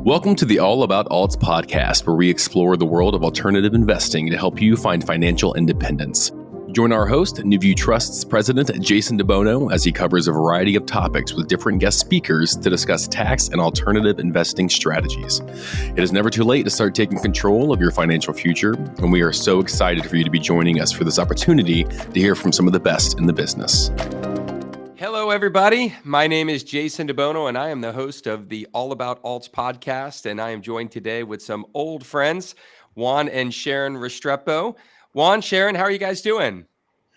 Welcome to the All About Alts podcast, where we explore the world of alternative investing to help you find financial independence. Join our host, NewView Trust's president, Jason DeBono, as he covers a variety of topics with different guest speakers to discuss tax and alternative investing strategies. It is never too late to start taking control of your financial future, and we are so excited for you to be joining us for this opportunity to hear from some of the best in the business. Hello, everybody. My name is Jason DeBono, and I am the host of the All About Alts podcast, and I am joined today with some old friends, Juan and Sharon Restrepo. Juan, Sharon, how are you guys doing?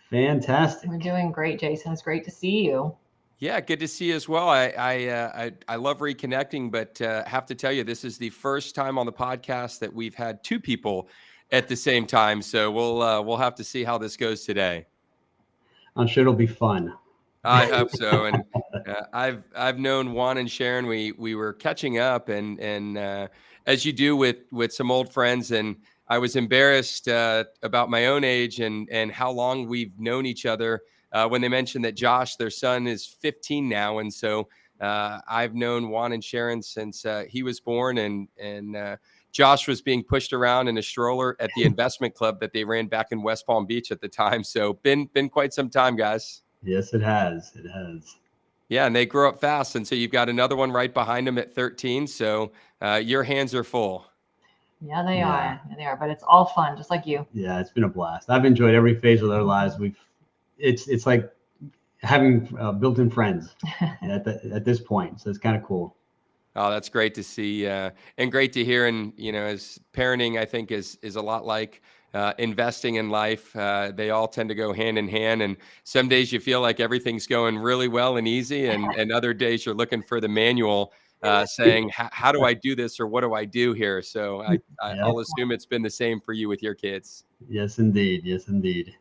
Fantastic. We're doing great, Jason. It's great to see you. Yeah, good to see you as well. I love reconnecting, but have to tell you, this is the first time on the podcast that we've had two people at the same time. So we'll have to see how this goes today. I'm sure it'll be fun. I hope so. And I've known Juan and Sharon. We were catching up, and as you do with some old friends, and I was embarrassed about my own age and how long we've known each other. When they mentioned that Josh, their son, is 15 now, and so I've known Juan and Sharon since he was born, and Josh was being pushed around in a stroller at the investment club that they ran back in West Palm Beach at the time. So been quite some time, guys. Yes, it has. It has. Yeah, and they grow up fast, and so you've got another one right behind them at 13. So your hands are full. Yeah, they are. They are, but it's all fun, just like you. Yeah, it's been a blast. I've enjoyed every phase of their lives. It's like having built-in friends at this point. So it's kind of cool. Oh, that's great to see and great to hear. And as parenting, I think is a lot like investing in life. They all tend to go hand in hand, and some days you feel like everything's going really well and easy, and other days you're looking for the manual saying, how do I do this, or what do I do here? So I'll assume it's been the same for you with your kids. Yes, indeed. Yes, indeed.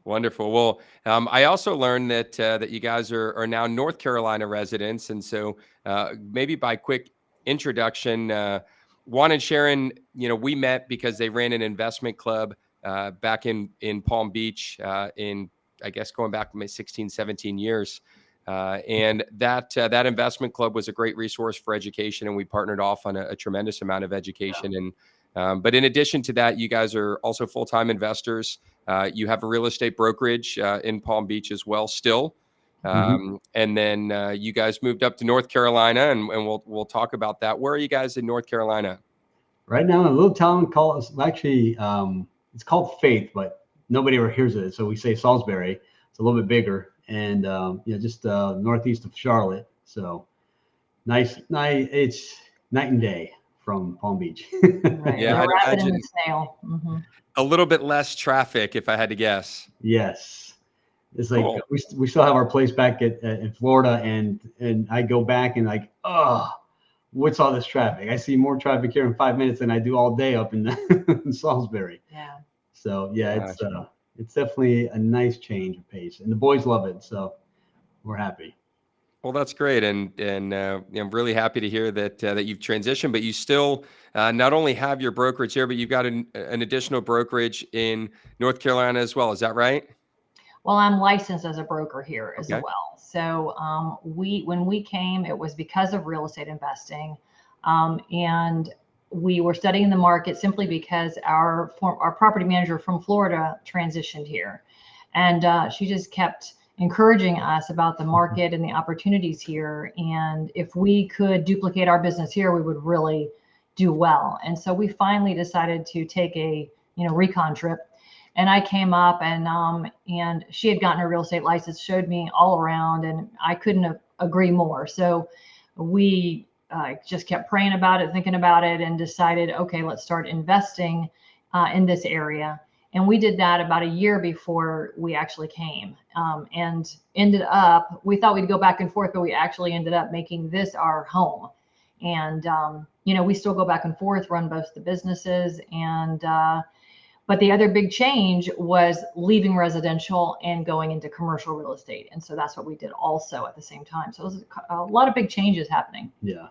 Wonderful. Well, I also learned that you guys are now North Carolina residents, and so maybe by quick introduction, Juan and Sharon, we met because they ran an investment club back in Palm Beach in, I guess, going back 16, 17 years. And that investment club was a great resource for education, and we partnered off on a tremendous amount of education. And but in addition to that, you guys are also full-time investors. You have a real estate brokerage in Palm Beach as well still. And then you guys moved up to North Carolina, and we'll talk about that. Where are you guys in North Carolina? Right now in a little town called, it's called Faith, but nobody ever hears of it. So we say Salisbury. It's a little bit bigger, and just northeast of Charlotte. So nice. It's night and day from Palm Beach. Right. Yeah, I'd in imagine the snail. Mm-hmm. a little bit less traffic, if I had to guess. Yes. It's like Cool. we still have our place back in Florida, and I go back and like, what's all this traffic? I see more traffic here in 5 minutes than I do all day up in, in Salisbury. Yeah. So it's definitely a nice change of pace, and the boys love it. So we're happy. Well, that's great, and I'm really happy to hear that you've transitioned, but you still not only have your brokerage here, but you've got an additional brokerage in North Carolina as well. Is that right? Well, I'm licensed as a broker here as Okay. well. So when we came, it was because of real estate investing, and we were studying the market simply because our property manager from Florida transitioned here, and she just kept encouraging us about the market and the opportunities here. And if we could duplicate our business here, we would really do well. And so we finally decided to take a recon trip. And I came up, and she had gotten her real estate license, showed me all around, and I couldn't agree more. So we just kept praying about it, thinking about it, and decided, okay, let's start investing in this area. And we did that about a year before we actually came, and ended up, we thought we'd go back and forth, but we actually ended up making this our home. And, we still go back and forth, run both the businesses. And, but the other big change was leaving residential and going into commercial real estate. And so that's what we did also at the same time. So it was a lot of big changes happening. Yeah.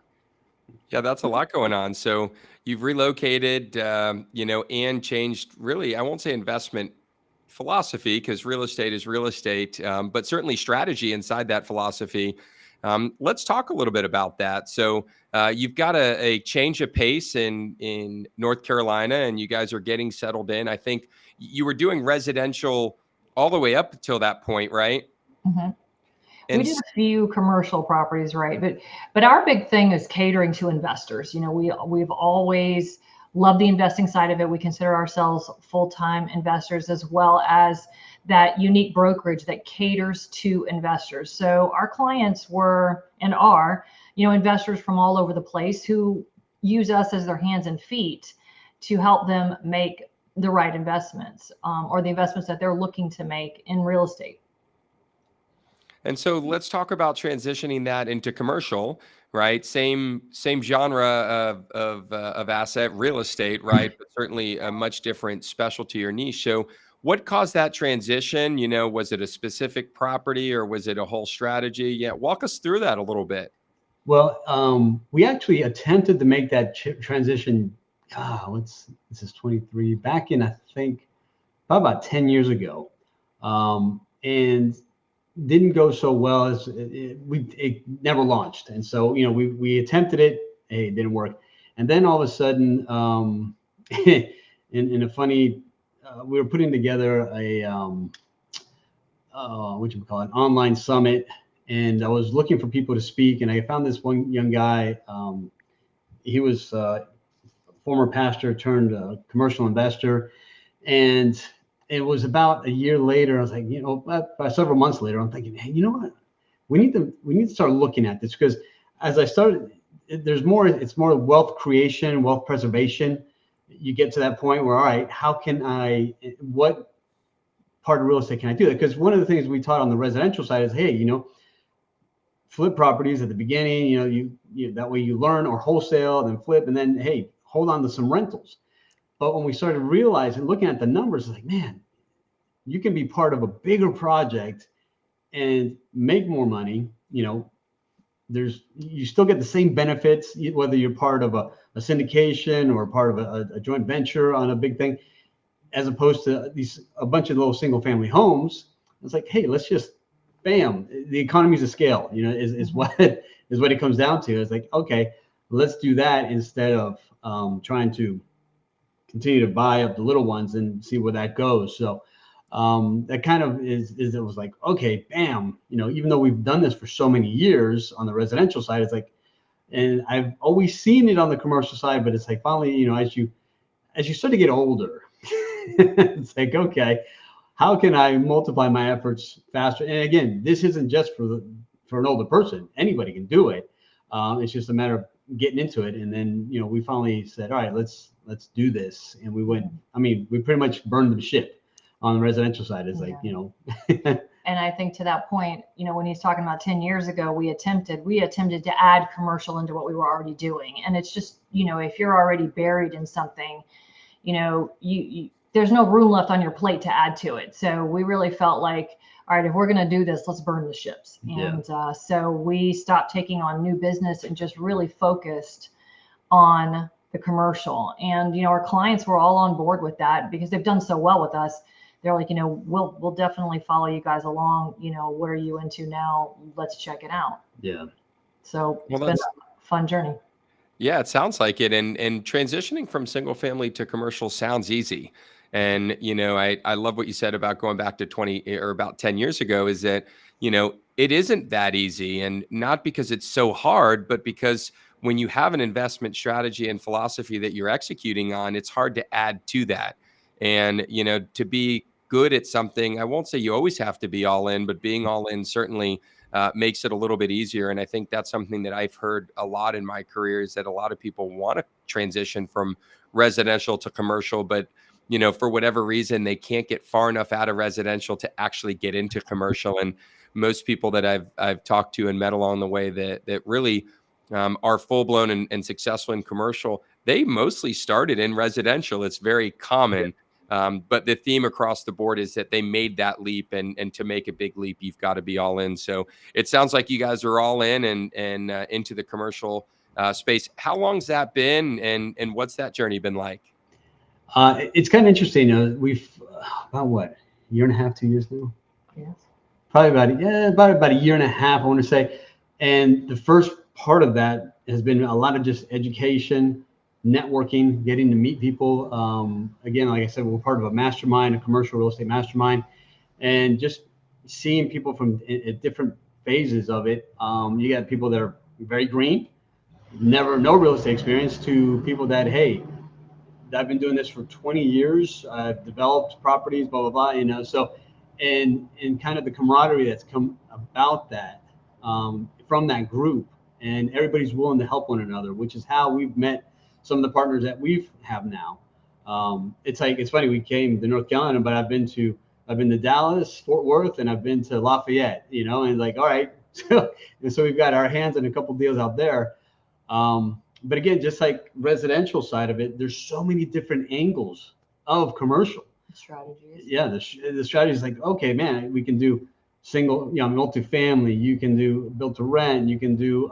Yeah, that's a lot going on. So you've relocated, and changed, really, I won't say investment philosophy, because real estate is real estate, but certainly strategy inside that philosophy. Let's talk a little bit about that. So you've got a change of pace in North Carolina, and you guys are getting settled in. I think you were doing residential all the way up until that point, right? Mhm. We And did a few commercial properties, right? But our big thing is catering to investors. You know, we've always loved the investing side of it. We consider ourselves full-time investors, as well as that unique brokerage that caters to investors. So our clients were and are, you know, investors from all over the place who use us as their hands and feet to help them make the right investments, or the investments that they're looking to make in real estate. And so let's talk about transitioning that into commercial, right? Same genre of asset, real estate, right? But certainly a much different specialty or niche. So what caused that transition? You know, was it a specific property or was it a whole strategy? Yeah, walk us through that a little bit. Well, we actually attempted to make that transition. This is 23 back in, I think, probably about 10 years ago, and didn't go so well. As it never launched, and so we attempted it. Hey, it didn't work, and then all of a sudden, in a funny, we were putting together a what you call it, an online summit, and I was looking for people to speak, and I found this one young guy. He was former pastor turned commercial investor, and it was about a year later. I was like, by several months later, I'm thinking, hey, you know what? We need to start looking at this, because as I started, it's more wealth creation, wealth preservation. You get to that point where, all right, what part of real estate can I do that? Because one of the things we taught on the residential side is, hey, flip properties at the beginning, you that way you learn, or wholesale, then flip, and then, hey, hold on to some rentals. But when we started realizing, looking at the numbers, it's like, man, you can be part of a bigger project and make more money. You still get the same benefits, whether you're part of a syndication or part of a joint venture on a big thing, as opposed to a bunch of little single family homes. It's like, hey, let's just, bam, the economies of scale, is what it comes down to. It's like, okay, let's do that instead of trying to continue to buy up the little ones and see where that goes. So that kind of it was like, okay, bam, even though we've done this for so many years on the residential side, it's like, and I've always seen it on the commercial side, but it's like, finally, as you start to get older, it's like, okay, how can I multiply my efforts faster? And again, this isn't just for an older person. Anybody can do it. It's just a matter of getting into it. And then, we finally said, all right, let's do this. And we went, we pretty much burned the ship on the residential side. It's like, And I think to that point, when he's talking about 10 years ago, we attempted to add commercial into what we were already doing. And it's just, if you're already buried in something, you there's no room left on your plate to add to it. So we really felt like, all right, if we're going to do this, let's burn the ships. And so we stopped taking on new business and just really focused on the commercial. And, our clients were all on board with that because they've done so well with us. They're like, we'll definitely follow you guys along. What are you into now? Let's check it out. Yeah. So it's been a fun journey. Yeah, it sounds like it. And transitioning from single family to commercial sounds easy. And, I love what you said about going back to 20 or about 10 years ago, is that, it isn't that easy, and not because it's so hard, but because when you have an investment strategy and philosophy that you're executing on, it's hard to add to that. And, to be good at something, I won't say you always have to be all in, but being all in certainly makes it a little bit easier. And I think that's something that I've heard a lot in my career, is that a lot of people want to transition from residential to commercial, but for whatever reason, they can't get far enough out of residential to actually get into commercial. And most people that I've talked to and met along the way that really are full blown and successful in commercial, they mostly started in residential. It's very common. But the theme across the board is that they made that leap, and to make a big leap, you've got to be all in. So it sounds like you guys are all in and into the commercial space. How long's that been, and what's that journey been like? It's kind of interesting. We've about year and a half, 2 years now. Yes. Probably about a year and a half, I want to say. And the first part of that has been a lot of just education, networking, getting to meet people. Again, like I said, we're part of a mastermind, a commercial real estate mastermind, and just seeing people from at different phases of it. You got people that are very green, no real estate experience, to people that, hey, I've been doing this for 20 years. I've developed properties, blah, blah, blah, so, and kind of the camaraderie that's come about that, from that group, and everybody's willing to help one another, which is how we've met some of the partners that we have now. It's funny, we came to North Carolina, but I've been to Dallas, Fort Worth, and I've been to Lafayette, and all right. And so we've got our hands on a couple deals out there. But again, just like residential side of it, there's so many different angles of commercial strategies. Yeah, the strategy is like, okay, man, we can do single, multifamily. You can do build to rent. You can do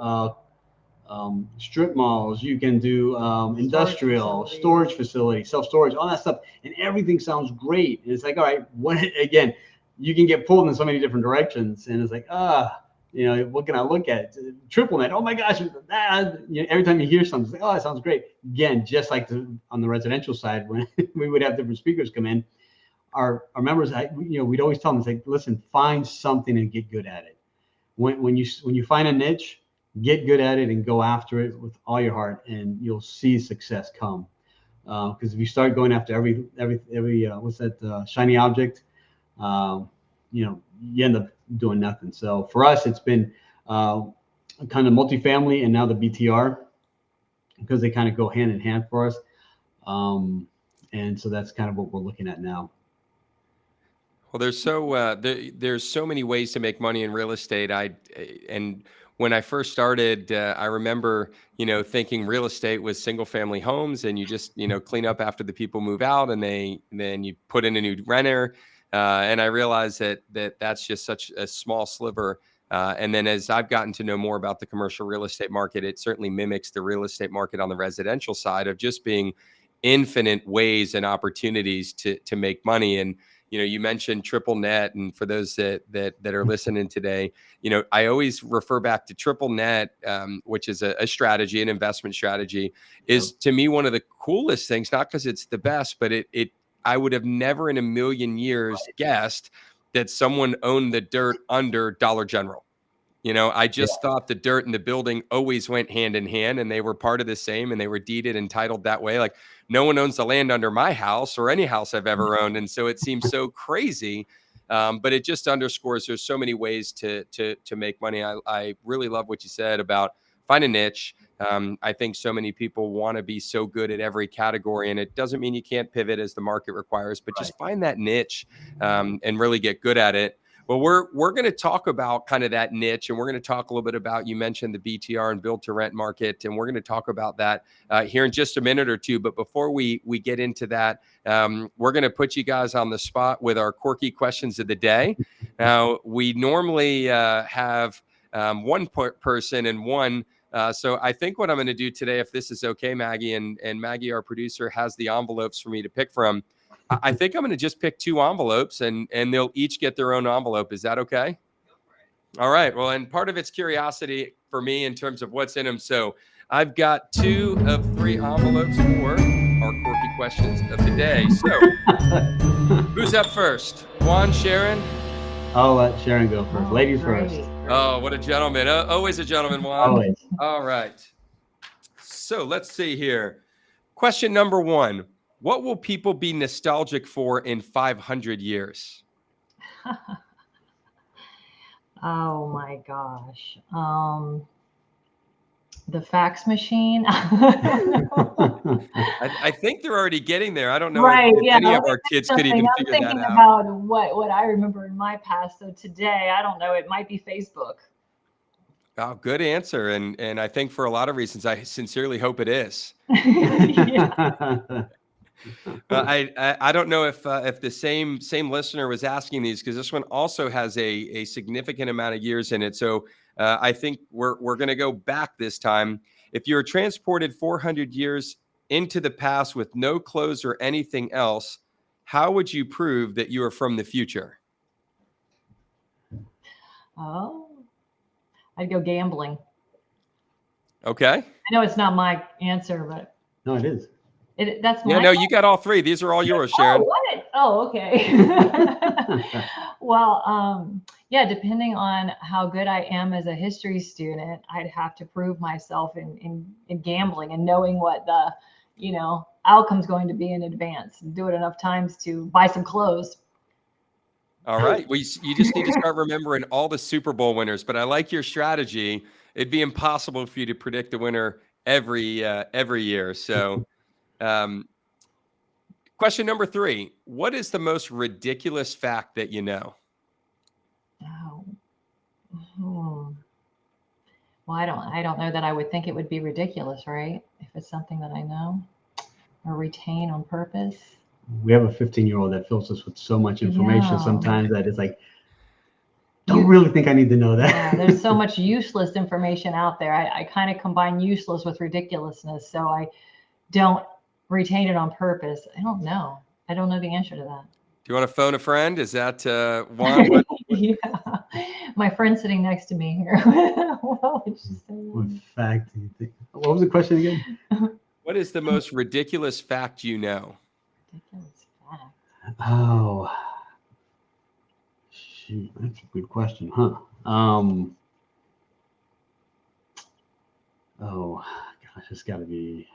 strip malls. You can do industrial storage facilities, self-storage, all that stuff, and everything sounds great. And it's like, all right, again, you can get pulled in so many different directions, and it's like, what can I look at? Triple net. Oh my gosh. Every time you hear something, it's like, oh, that sounds great. Again, just like on the residential side, when we would have different speakers come in, our members, we'd always tell them, it's like, listen, find something and get good at it. When you find a niche, get good at it and go after it with all your heart, and you'll see success come. Because if you start going after every what's that shiny object, you end up doing nothing. So for us, it's been kind of multifamily and now the BTR, because they kind of go hand in hand for us. And so that's kind of what we're looking at now. Well, there's so many ways to make money in real estate. And when I first started, I remember, thinking real estate was single family homes, and you just, clean up after the people move out, and then you put in a new renter. And I realized that's just such a small sliver. And then as I've gotten to know more about the commercial real estate market, it certainly mimics the real estate market on the residential side of just being infinite ways and opportunities to make money. And, you mentioned triple net. And for those that are listening today, I always refer back to triple net, which is a strategy, an investment strategy, is to me one of the coolest things, not because it's the best, but I would have never in a million years guessed that someone owned the dirt under Dollar General. I just thought the dirt and the building always went hand in hand, and they were part of the same, and they were deeded and titled that way. Like, no one owns the land under my house or any house I've ever owned. And so it seems so crazy. But it just underscores there's so many ways to make money. I really love what you said about find a niche. I think so many people want to be so good at every category, and it doesn't mean you can't pivot as the market requires, but just find that niche and really get good at it. Well, we're going to talk about kind of that niche, and we're going to talk a little bit about, you mentioned the BTR and build to rent market, and we're going to talk about that here in just a minute or two. But before we get into that, we're going to put you guys on the spot with our quirky questions of the day. Now, we normally have one person and one. So I think what I'm going to do today, if this is okay, Maggie, and Maggie, our producer, has the envelopes for me to pick from. I think I'm going to just pick two envelopes, and they'll each get their own envelope. Is that okay? All right. Well, and part of it's curiosity for me in terms of what's in them. So I've got 2 of 3 envelopes for our quirky questions of the day. So who's up first? Juan, Sharon? I'll let Sharon go first. Ladies first. Oh, what a gentleman. Always a gentleman, Juan. Always. All right. So let's see here. Question number 1. What will people be nostalgic for in 500 years? Oh my gosh. The fax machine. I think they're already getting there. I don't know right, if any of our kids could even figure that out. I'm thinking about what I remember in my past. So today, I don't know, it might be Facebook. Oh, good answer. And I think for a lot of reasons, I sincerely hope it is. I don't know if the same listener was asking these, because this one also has a significant amount of years in it. So I think we're going to go back this time. If you were transported 400 years into the past with no clothes or anything else, how would you prove that you are from the future? Oh, I'd go gambling. Okay. I know it's not my answer, but No, it is. that's my. Yeah, no, you got all three. These are all yours, Sharon. Oh, what? Oh, okay. Well, yeah, depending on how good I am as a history student, I'd have to prove myself in gambling and knowing what the, outcome's going to be in advance. Do it enough times to buy some clothes. All right. Well, you just need to start remembering all the Super Bowl winners. But I like your strategy. It'd be impossible for you to predict the winner every year. So, question number 3: what is the most ridiculous fact that you know? Oh. Well, I don't know that I would think it would be ridiculous, right? If it's something that I know or retain on purpose. We have a 15-year-old that fills us with so much information Yeah. sometimes that it's like, don't really think I need to know that. Yeah, there's so much useless information out there. I kind of combine useless with ridiculousness, so I don't retain it on purpose. I don't know. I don't know the answer to that. Do you want to phone a friend? Is that one? Yeah, my friend sitting next to me here. What would you say? What fact do you think? What was the question again? What is the most ridiculous fact you know? Ridiculous fact. Oh, shoot, that's a good question, huh? Oh gosh, it's got to be.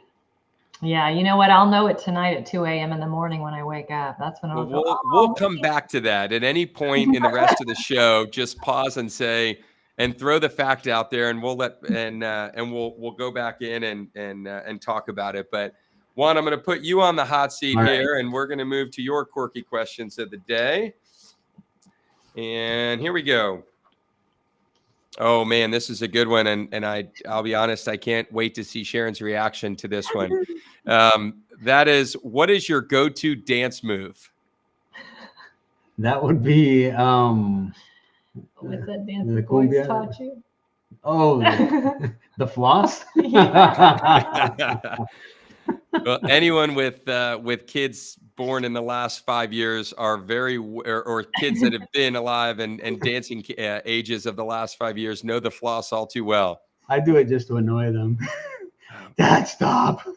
Yeah, you know what? I'll know it tonight at 2 a.m. in the morning when I wake up. That's when I'll go. We'll come back to that at any point in the rest of the show. Just pause and say, and throw the fact out there, and we'll we'll go back in and talk about it. But Juan, I'm going to put you on the hot seat here, and we're going to move to your quirky questions of the day. And here we go. Oh man, this is a good one, and I'll be honest, I can't wait to see Sharon's reaction to this one. That is, what is your go-to dance move? That would be What's that dance the boys cumbia? taught you? Oh, the floss. Well, anyone with kids born in the last 5 years are or kids that have been alive and dancing ages of the last 5 years know the floss all too well. I do it just to annoy them. Dad, stop.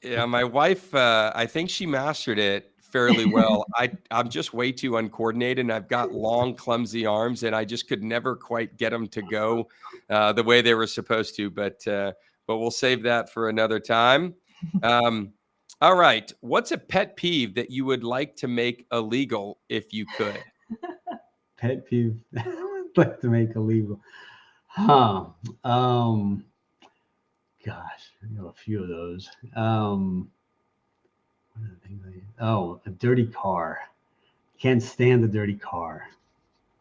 Yeah, my wife, I think she mastered it fairly well. I'm just way too uncoordinated, and I've got long, clumsy arms, and I just could never quite get them to go the way they were supposed to. But we'll save that for another time. All right. What's a pet peeve that you would like to make illegal if you could? Pet peeve I would like to make illegal. Huh. Gosh, I know a few of those. What are the things a dirty car. Can't stand a dirty car.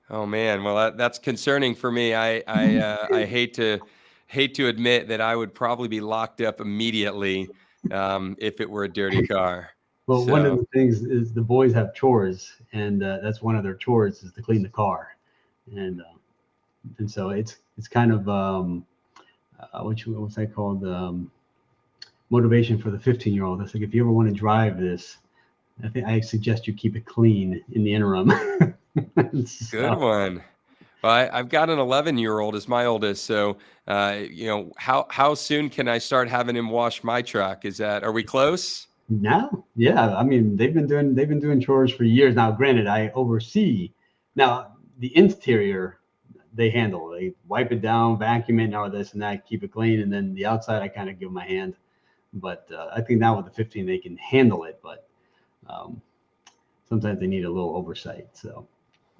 Oh man, well that's concerning for me. I hate to admit that I would probably be locked up immediately if it were a dirty car. Well, one of the things is the boys have chores, and that's one of their chores is to clean the car, and so it's kind of what's that called? Motivation for the 15-year-old. It's like, if you ever want to drive this, I suggest you keep it clean in the interim. Good one. Well, I've got an 11-year-old as my oldest, so how soon can I start having him wash my truck? Are we close? No, yeah. I mean, they've been doing chores for years now. Granted, I oversee. Now the interior they handle. They wipe it down, vacuum it, and all this and that, keep it clean, and then the outside I kind of give them a hand. But I think now with the 15 they can handle it, but sometimes they need a little oversight. So.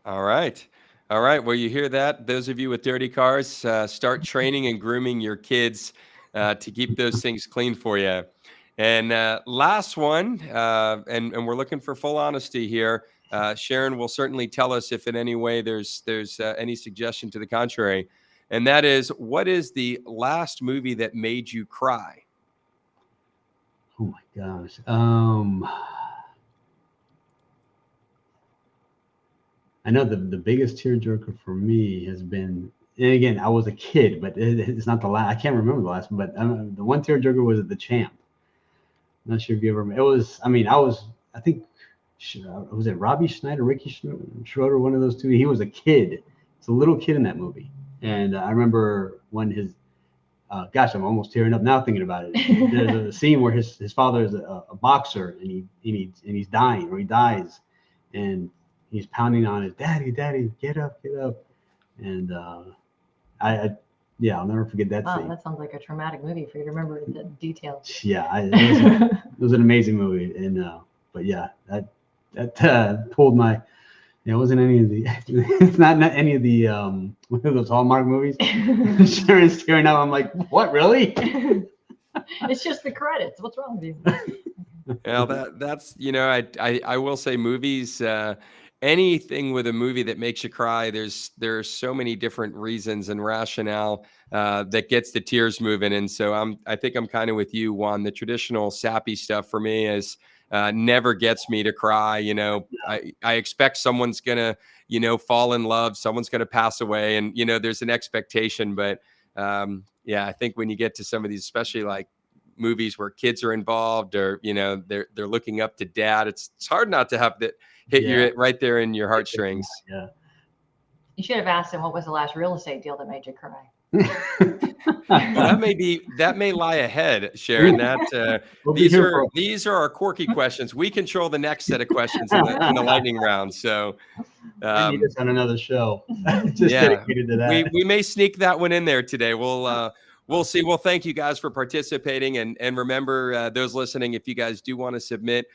All right. Well, you hear that? Those of you with dirty cars, start training and grooming your kids to keep those things clean for you. And last one, and we're looking for full honesty here. Sharon will certainly tell us if in any way there's any suggestion to the contrary. And that is, what is the last movie that made you cry? Oh my gosh. I know the biggest tearjerker for me has been, and again, I was a kid, but it's not the last. I can't remember the last one, but the one tearjerker was The Champ. I'm not sure if you ever. It was. I mean, I think was it Robbie Schneider, Ricky Schroeder, one of those two. He was a kid. It's a little kid in that movie. And I remember when his, gosh, I'm almost tearing up now thinking about it. There's a scene where his father is a boxer, and he's dying, or he dies, and he's pounding on his, daddy, get up. And yeah, I'll never forget that Wow, scene. that sounds like a traumatic movie for you to remember the details. Yeah, it was an amazing movie, and but yeah, that pulled my. It wasn't any of the. It's not any of the one of those Hallmark movies. Sharon's tearing up. I'm like, what, really? It's just the credits. What's wrong with you? Well, that's I will say movies. Anything with a movie that makes you cry, there's so many different reasons and rationale that gets the tears moving. And so I think I'm kind of with you, Juan. The traditional sappy stuff for me is never gets me to cry. I expect someone's gonna fall in love, someone's gonna pass away, and there's an expectation. But yeah, I think when you get to some of these, especially like movies where kids are involved, or they're looking up to dad, it's hard not to have that hit you right there in your heartstrings. Yeah. You should have asked him what was the last real estate deal that made you cry. Well, that may lie ahead, Sharon. That these are our quirky questions. We control the next set of questions in the lightning round. So I need this on another show. Just dedicated to that. We may sneak that one in there today. We'll see. Well, thank you guys for participating, and remember, those listening, if you guys do want to submit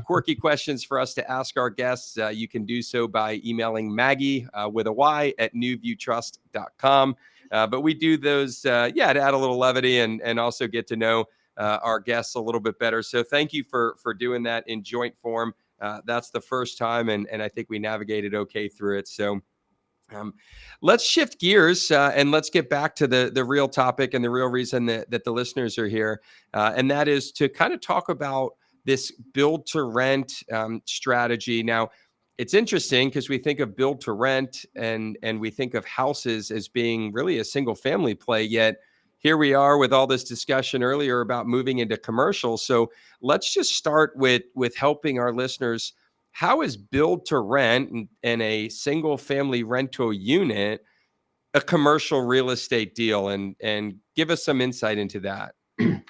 quirky questions for us to ask our guests, you can do so by emailing Maggie with a Y at newviewtrust.com. But we do those, to add a little levity and also get to know our guests a little bit better. So thank you for doing that in joint form. That's the first time, and I think we navigated okay through it. So let's shift gears and let's get back to the real topic and the real reason that the listeners are here. And that is to kind of talk about this build to rent strategy. Now, it's interesting because we think of build to rent and we think of houses as being really a single family play, yet here we are with all this discussion earlier about moving into commercial. So let's just start with helping our listeners. How is build to rent and a single family rental unit a commercial real estate deal? And give us some insight into that.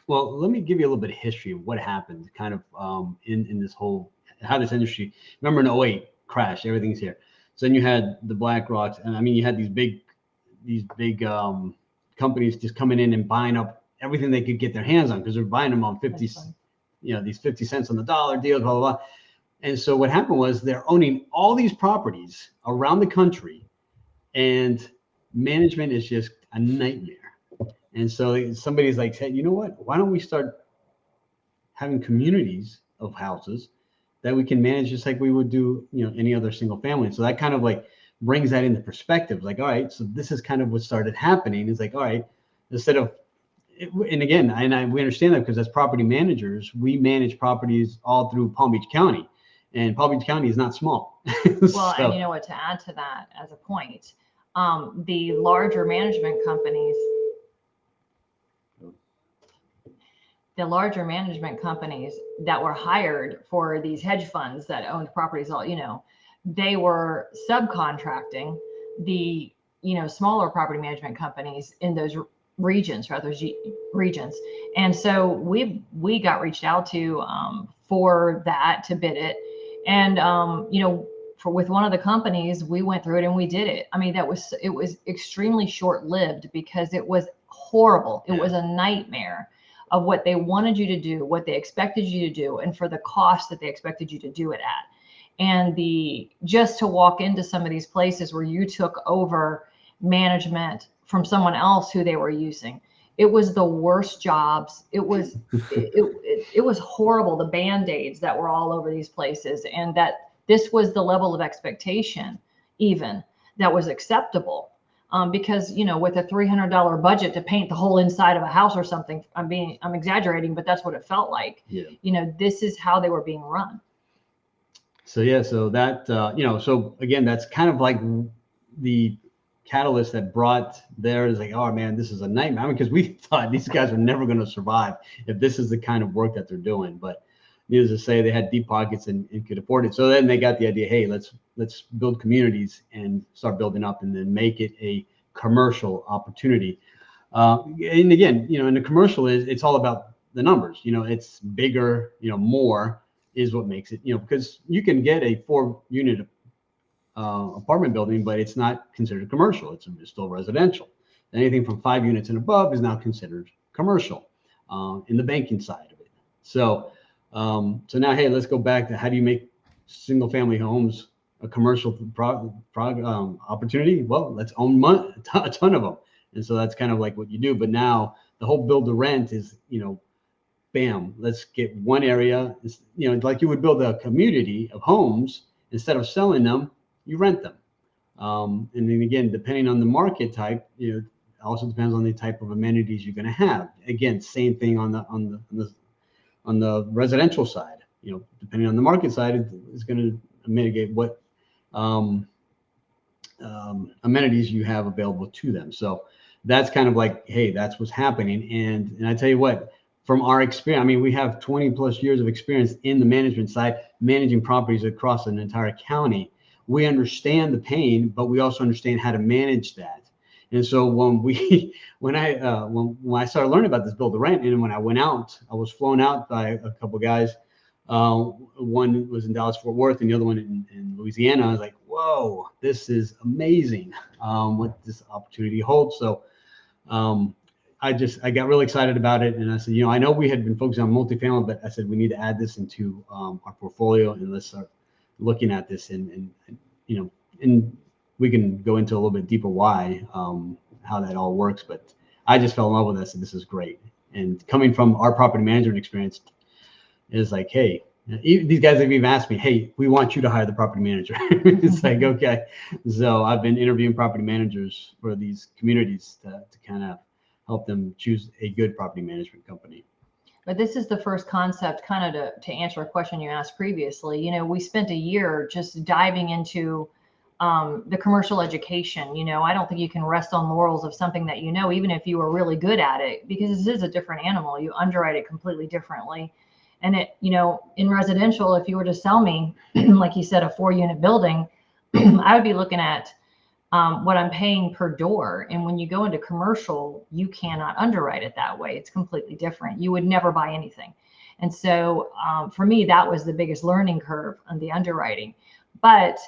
Well, let me give you a little bit of history of what happened kind of in this whole, how this industry, remember in 2008 crash, everything's here. So then you had the BlackRocks, and I mean, you had these big companies just coming in and buying up everything they could get their hands on, because they're buying them on 50, these 50 cents on the dollar deals, blah, blah, blah. And so what happened was they're owning all these properties around the country, and management is just a nightmare. And so somebody's like, hey, you know what? Why don't we start having communities of houses that we can manage just like we would do, any other single family. So that kind of like brings that into perspective. Like, all right, so this is kind of what started happening. It's like, all right, instead of, and again, we understand that because as property managers, we manage properties all through Palm Beach County. And Palm Beach County is not small. Well, and you know what, to add to that as a point, the larger management companies that were hired for these hedge funds that owned properties, they were subcontracting the, smaller property management companies in those regions. And so we got reached out to for that, to bid it. And, with one of the companies, we went through it and we did it. I mean, it was extremely short-lived because it was horrible. It was a nightmare of what they wanted you to do, what they expected you to do, and for the cost that they expected you to do it at. And just to walk into some of these places where you took over management from someone else who they were using, it was the worst jobs. It was it was horrible. The Band-Aids that were all over these places, and that this was the level of expectation even that was acceptable. Because, with a $300 budget to paint the whole inside of a house or something, I'm exaggerating, but that's what it felt like. Yeah. This is how they were being run. So that, so again, that's kind of like the catalyst that brought there is like, oh man, this is a nightmare. I mean, because we thought these guys are never going to survive if this is the kind of work that they're doing. But needless to say, they had deep pockets and could afford it. So then they got the idea, hey, let's build communities and start building up, and then make it a commercial opportunity. And again, in the commercial it's all about the numbers. It's bigger, more is what makes it, because you can get a 4-unit apartment building, but it's not considered commercial. It's still residential. Anything from 5 units and above is now considered commercial in the banking side of it. So now, hey, let's go back to how do you make single family homes a commercial opportunity? Well, let's own a ton of them. And so that's kind of like what you do. But now the whole build to rent is, bam, let's get one area, like you would build a community of homes. Instead of selling them, you rent them. And then again, depending on the market type, it also depends on the type of amenities you're going to have. Again, same thing on the residential side. Depending on the market side, it's going to mitigate what amenities you have available to them. So that's kind of like, hey, that's what's happening. And I tell you what, from our experience, we have 20 plus years of experience in the management side, managing properties across an entire county. We understand the pain, but we also understand how to manage that. And so when I started learning about this build to rent, and when I went out, I was flown out by a couple of guys. One was in Dallas Fort Worth and the other one in Louisiana. I was like, whoa, this is amazing, what this opportunity holds. So I got really excited about it. And I said, I know we had been focusing on multifamily, but I said, we need to add this into our portfolio, and let's start looking at this and we can go into a little bit deeper why, how that all works. But I just fell in love with this, and this is great. And coming from our property management experience is like, hey, these guys have even asked me, hey, we want you to hire the property manager. It's like, okay. So I've been interviewing property managers for these communities to kind of help them choose a good property management company. But this is the first concept, kind of to answer a question you asked previously. We spent a year just diving into the commercial education. I don't think you can rest on laurels of something that even if you were really good at it, because this is a different animal. You underwrite it completely differently. And it, in residential, if you were to sell me, like you said, a 4-unit building, I would be looking at what I'm paying per door. And when you go into commercial, you cannot underwrite it that way. It's completely different. You would never buy anything. And so for me, that was the biggest learning curve on the underwriting. But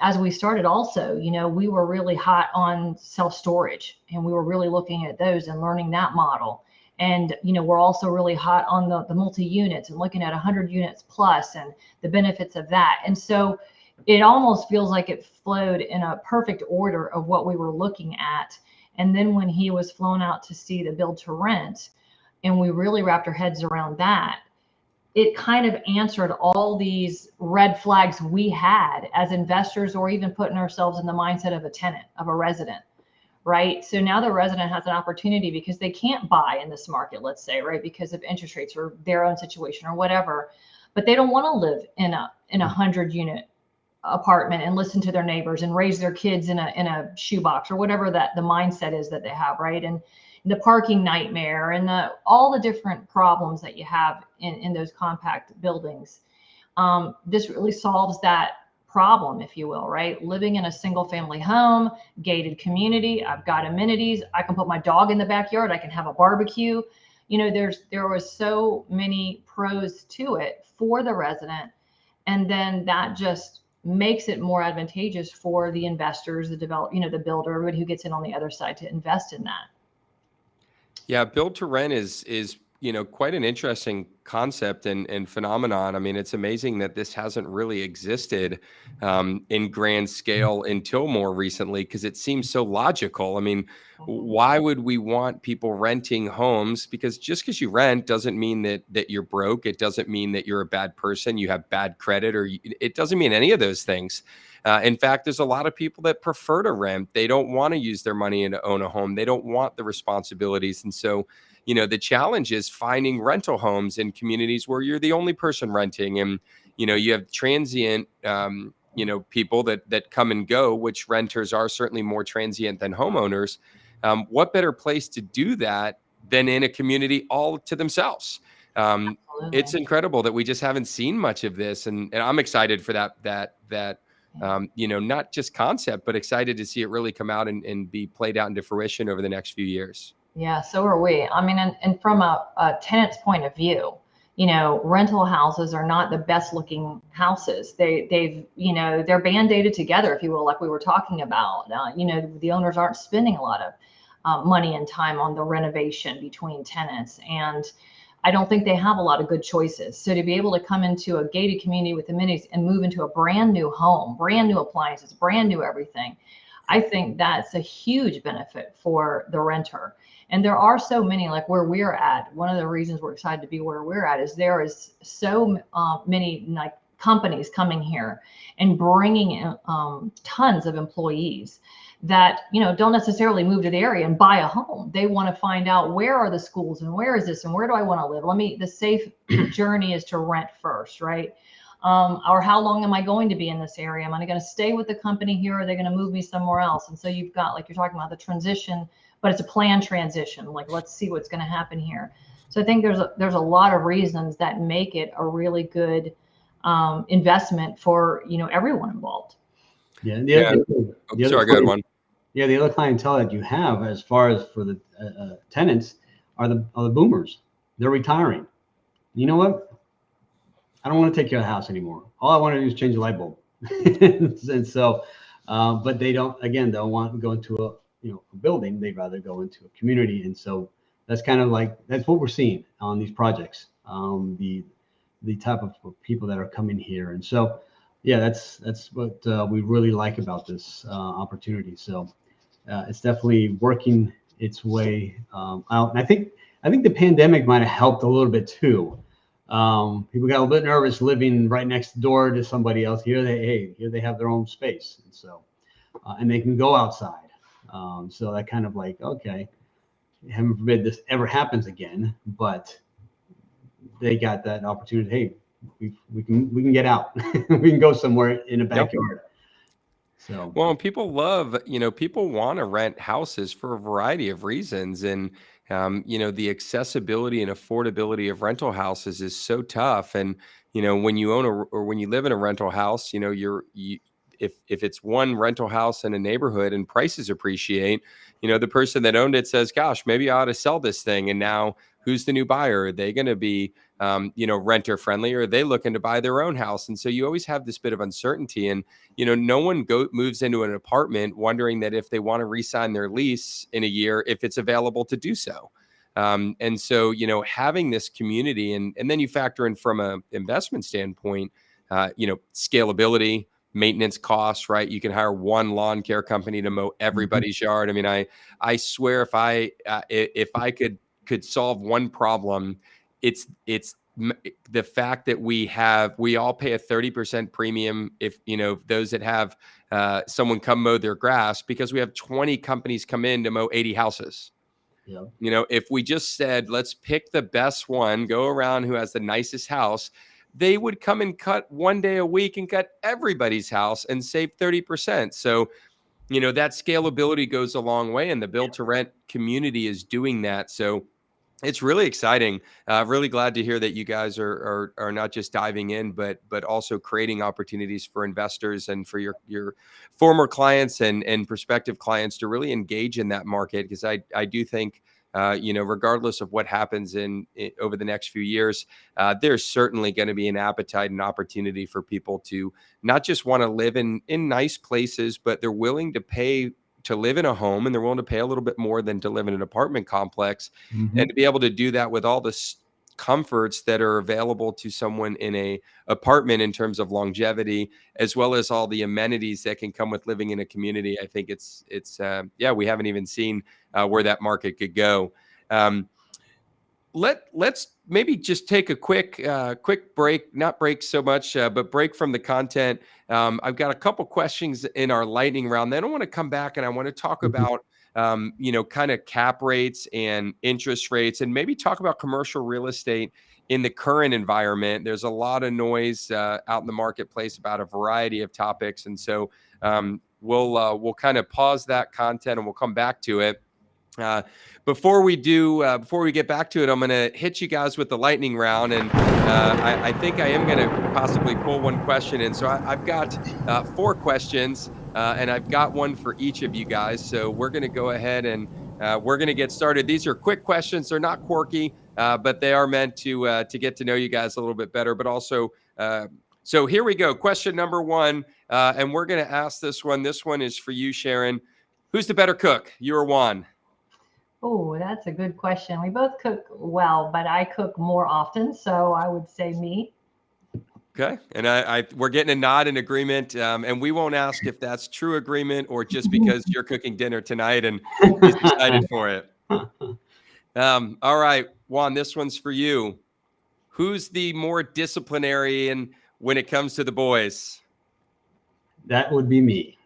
as we started also, we were really hot on self-storage, and we were really looking at those and learning that model. And, we're also really hot on the multi-units and looking at 100 units plus and the benefits of that. And so it almost feels like it flowed in a perfect order of what we were looking at. And then when he was flown out to see the build to rent, and we really wrapped our heads around that, it kind of answered all these red flags we had as investors, or even putting ourselves in the mindset of a tenant, of a resident, right? So now the resident has an opportunity because they can't buy in this market, let's say, right? Because of interest rates or their own situation or whatever, but they don't want to live in a 100-unit apartment and listen to their neighbors and raise their kids in a shoebox or whatever that the mindset is that they have, right? And the parking nightmare and all the different problems that you have in those compact buildings. This really solves that problem, if you will, right? Living in a single family home, gated community, I've got amenities. I can put my dog in the backyard. I can have a barbecue. There was so many pros to it for the resident. And then that just makes it more advantageous for the investors, the the builder, everybody who gets in on the other side to invest in that. Yeah, build to rent is quite an interesting concept and phenomenon. It's amazing that this hasn't really existed in grand scale until more recently, because it seems so logical. Why would we want people renting homes? Because just because you rent doesn't mean that you're broke. It doesn't mean that you're a bad person, you have bad credit, or it doesn't mean any of those things. In fact, there's a lot of people that prefer to rent. They don't want to use their money to own a home. They don't want the responsibilities. And so, the challenge is finding rental homes in communities where you're the only person renting. And, you have transient, people that come and go, which renters are certainly more transient than homeowners. What better place to do that than in a community all to themselves? It's incredible that we just haven't seen much of this. And I'm excited for that not just concept, but excited to see it really come out and be played out into fruition over the next few years. Yeah, so are we. I mean, and from a tenant's point of view, rental houses are not the best looking houses. They're band-aided together, if you will, like we were talking about. The owners aren't spending a lot of money and time on the renovation between tenants. And I don't think they have a lot of good choices. So to be able to come into a gated community with amenities and move into a brand new home, brand new appliances, brand new everything, I think that's a huge benefit for the renter. And there are so many, like where we're at. One of the reasons we're excited to be where we're at is there is so many like companies coming here and bringing in tons of employees that don't necessarily move to the area and buy a home. They want to find out where are the schools and where is this and where do I want to live. The safe journey is to rent first, right? Or how long am I going to be in this area? Am I going to stay with the company here? Or are they going to move me somewhere else? And so you've got, like you're talking about, the transition, but it's a planned transition. Like, let's see what's going to happen here. So I think there's a lot of reasons that make it a really good investment for everyone involved. Yeah. Good one. Yeah, the other clientele that you have, as far as for the tenants, are the boomers. They're retiring. You know what? I don't want to take care of the house anymore. All I want to do is change the light bulb. And so, but they don't want to go into a building. They'd rather go into a community. And so that's kind of like, that's what we're seeing on these projects. The type of people that are coming here. And so, yeah, that's what we really like about this opportunity. So it's definitely working its way out. And I think the pandemic might have helped a little bit too. People got a little bit nervous living right next door to somebody else. Here they have their own space, and so and they can go outside. So that kind of like, okay, heaven forbid this ever happens again, but they got that opportunity. Hey, we can get out. We can go somewhere in a backyard. So well, people people want to rent houses for a variety of reasons, and the accessibility and affordability of rental houses is so tough. And when you own or when you live in a rental house, if it's one rental house in a neighborhood and prices appreciate, the person that owned it says, gosh, maybe I ought to sell this thing. And now who's the new buyer? Are they going to be, renter friendly, or are they looking to buy their own house? And so you always have this bit of uncertainty, and, no one moves into an apartment wondering that if they want to re-sign their lease in a year, if it's available to do so. And so, having this community and then you factor in from a investment standpoint, scalability, maintenance costs, right? You can hire one lawn care company to mow everybody's yard. I mean, I swear if I could solve one problem, it's the fact that we all pay a 30% premium if those that have someone come mow their grass, because we have 20 companies come in to mow 80 houses. Yeah. If we just said, let's pick the best one, go around who has the nicest house, they would come and cut one day a week and cut everybody's house and save 30%. So, that scalability goes a long way, and the build to rent community is doing that. So it's really exciting. Really glad to hear that you guys are not just diving in, but also creating opportunities for investors and for your former clients and prospective clients to really engage in that market. Because I do think, regardless of what happens over the next few years, there's certainly going to be an appetite and opportunity for people to not just want to live in nice places, but they're willing to pay to live in a home, and they're willing to pay a little bit more than to live in an apartment complex. Mm-hmm. And to be able to do that with all the comforts that are available to someone in a apartment in terms of longevity, as well as all the amenities that can come with living in a community. I think it's we haven't even seen where that market could go. Let's maybe just take a quick break, not break so much, but break from the content. I've got a couple questions in our lightning round. Then I want to come back and I want to talk about, kind of cap rates and interest rates, and maybe talk about commercial real estate in the current environment. There's a lot of noise out in the marketplace about a variety of topics. And so we'll kind of pause that content and we'll come back to it. Before we get back to it, I'm going to hit you guys with the lightning round, and I think I am going to possibly pull one question in. So I've got 4 questions, and I've got one for each of you guys. So we're going to go ahead and we're going to get started. These are quick questions. They're not quirky, but they are meant to get to know you guys a little bit better. But also, so here we go. Question number 1, and we're going to ask this one. This one is for you, Sharon. Who's the better cook, you or Juan? Oh, that's a good question. We both cook well, but I cook more often, so I would say me. Okay, and we're getting a nod in agreement, and we won't ask if that's true agreement or just because you're cooking dinner tonight and he's excited for it. All right, Juan, this one's for you. Who's the more disciplinarian when it comes to the boys? That would be me.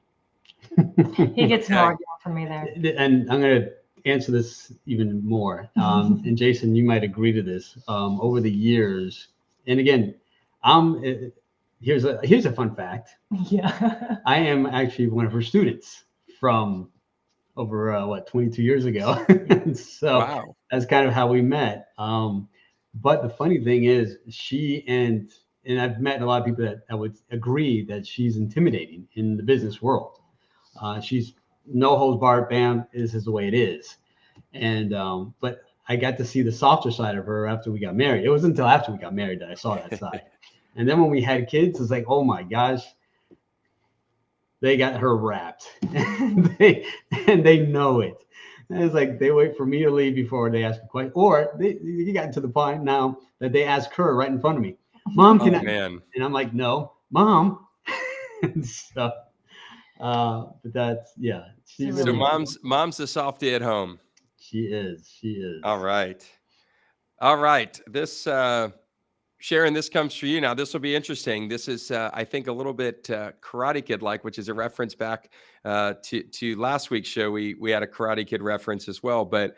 He gets an argument from me there. And I'm going to answer this even more. And Jason, you might agree to this. Over the years, and again, here's a fun fact. Yeah. I am actually one of her students from over 22 years ago. So wow. That's kind of how we met. But the funny thing is, she and I've met a lot of people that I would agree that she's intimidating in the business world. She's no holds barred, bam, this is the way it is. And but I got to see the softer side of her after we got married. It wasn't until after we got married that I saw that side. And then when we had kids, it's like, oh my gosh, they got her wrapped. and they know it. And it's like they wait for me to leave before they ask a question. Or you got to the point now that they ask her right in front of me, Mom, can I? Man. And I'm like, no, Mom. So but that's, yeah. So mom's the softie at home. She is. All right. This Sharon, this comes for you now. This will be interesting. This is I think a little bit Karate Kid like, which is a reference back to last week's show. We had a Karate Kid reference as well, but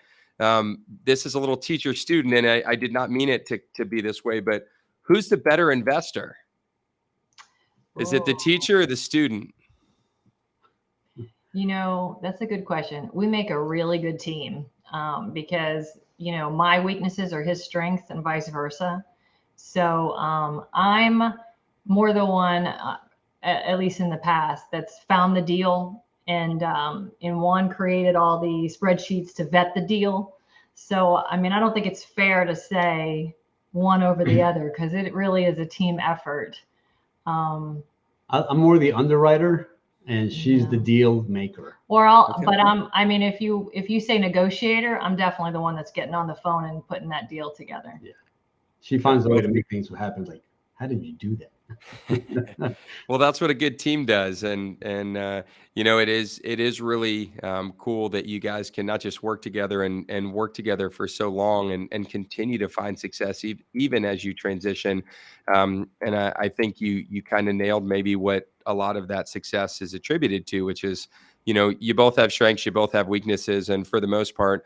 this is a little teacher student, and I did not mean it to be this way, but who's the better investor? Is it the teacher or the student? You know, that's a good question. We make a really good team because, you know, my weaknesses are his strengths and vice versa. So I'm more the one, at least in the past, that's found the deal and Juan created all the spreadsheets to vet the deal. So, I mean, I don't think it's fair to say one over the other because it really is a team effort. I'm more the underwriter. And she's the deal maker. Or I mean, if you say negotiator, I'm definitely the one that's getting on the phone and putting that deal together. Yeah. She finds a way to make things happen. Like, how did you do that? Well, that's what a good team does. And you know, it is really cool that you guys can not just work together and work together for so long and continue to find success even as you transition. And I think you kind of nailed maybe what a lot of that success is attributed to, which is, you know, you both have strengths, you both have weaknesses, and for the most part,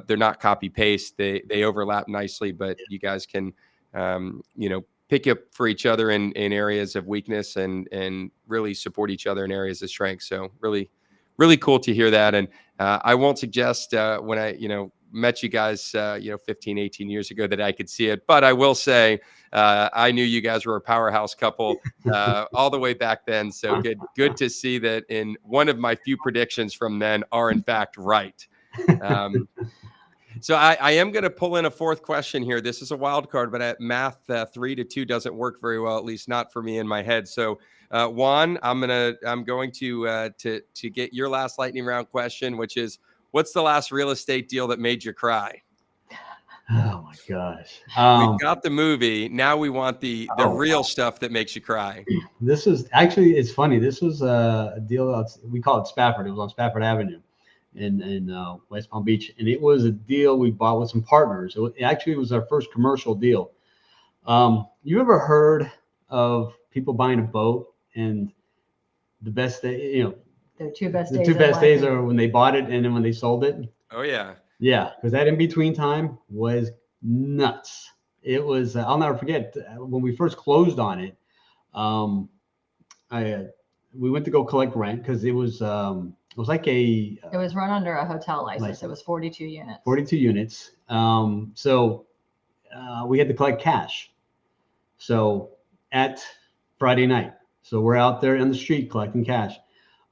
they're not copy paste. They overlap nicely, but you guys can, you know, pick up for each other in areas of weakness and really support each other in areas of strength. So really, really cool to hear that. And I won't suggest when I, you know, met you guys, you know, 15, 18 years ago that I could see it, but I will say I knew you guys were a powerhouse couple all the way back then. So good to see that in one of my few predictions from then are in fact right. So I am going to pull in a 4th question here. This is a wild card, but at math 3-2 doesn't work very well, at least not for me in my head. So Juan, I'm going to get your last lightning round question, which is, what's the last real estate deal that made you cry? Oh my gosh. We got the movie. Now we want the real stuff that makes you cry. This is actually, it's funny. This was a deal. We call it Spafford. It was on Spafford Avenue in West Palm Beach. And it was a deal we bought with some partners. It actually was our first commercial deal. You ever heard of people buying a boat and the best day, you know, the two best days are when they bought it and then when they sold it? Oh yeah. Yeah, because that in between time was nuts. It was, I'll never forget when we first closed on it. We went to go collect rent because it was it was like a It was run under a hotel license. License. It was 42 units. 42 units. So we had to collect cash. So at Friday night, so we're out there in the street collecting cash.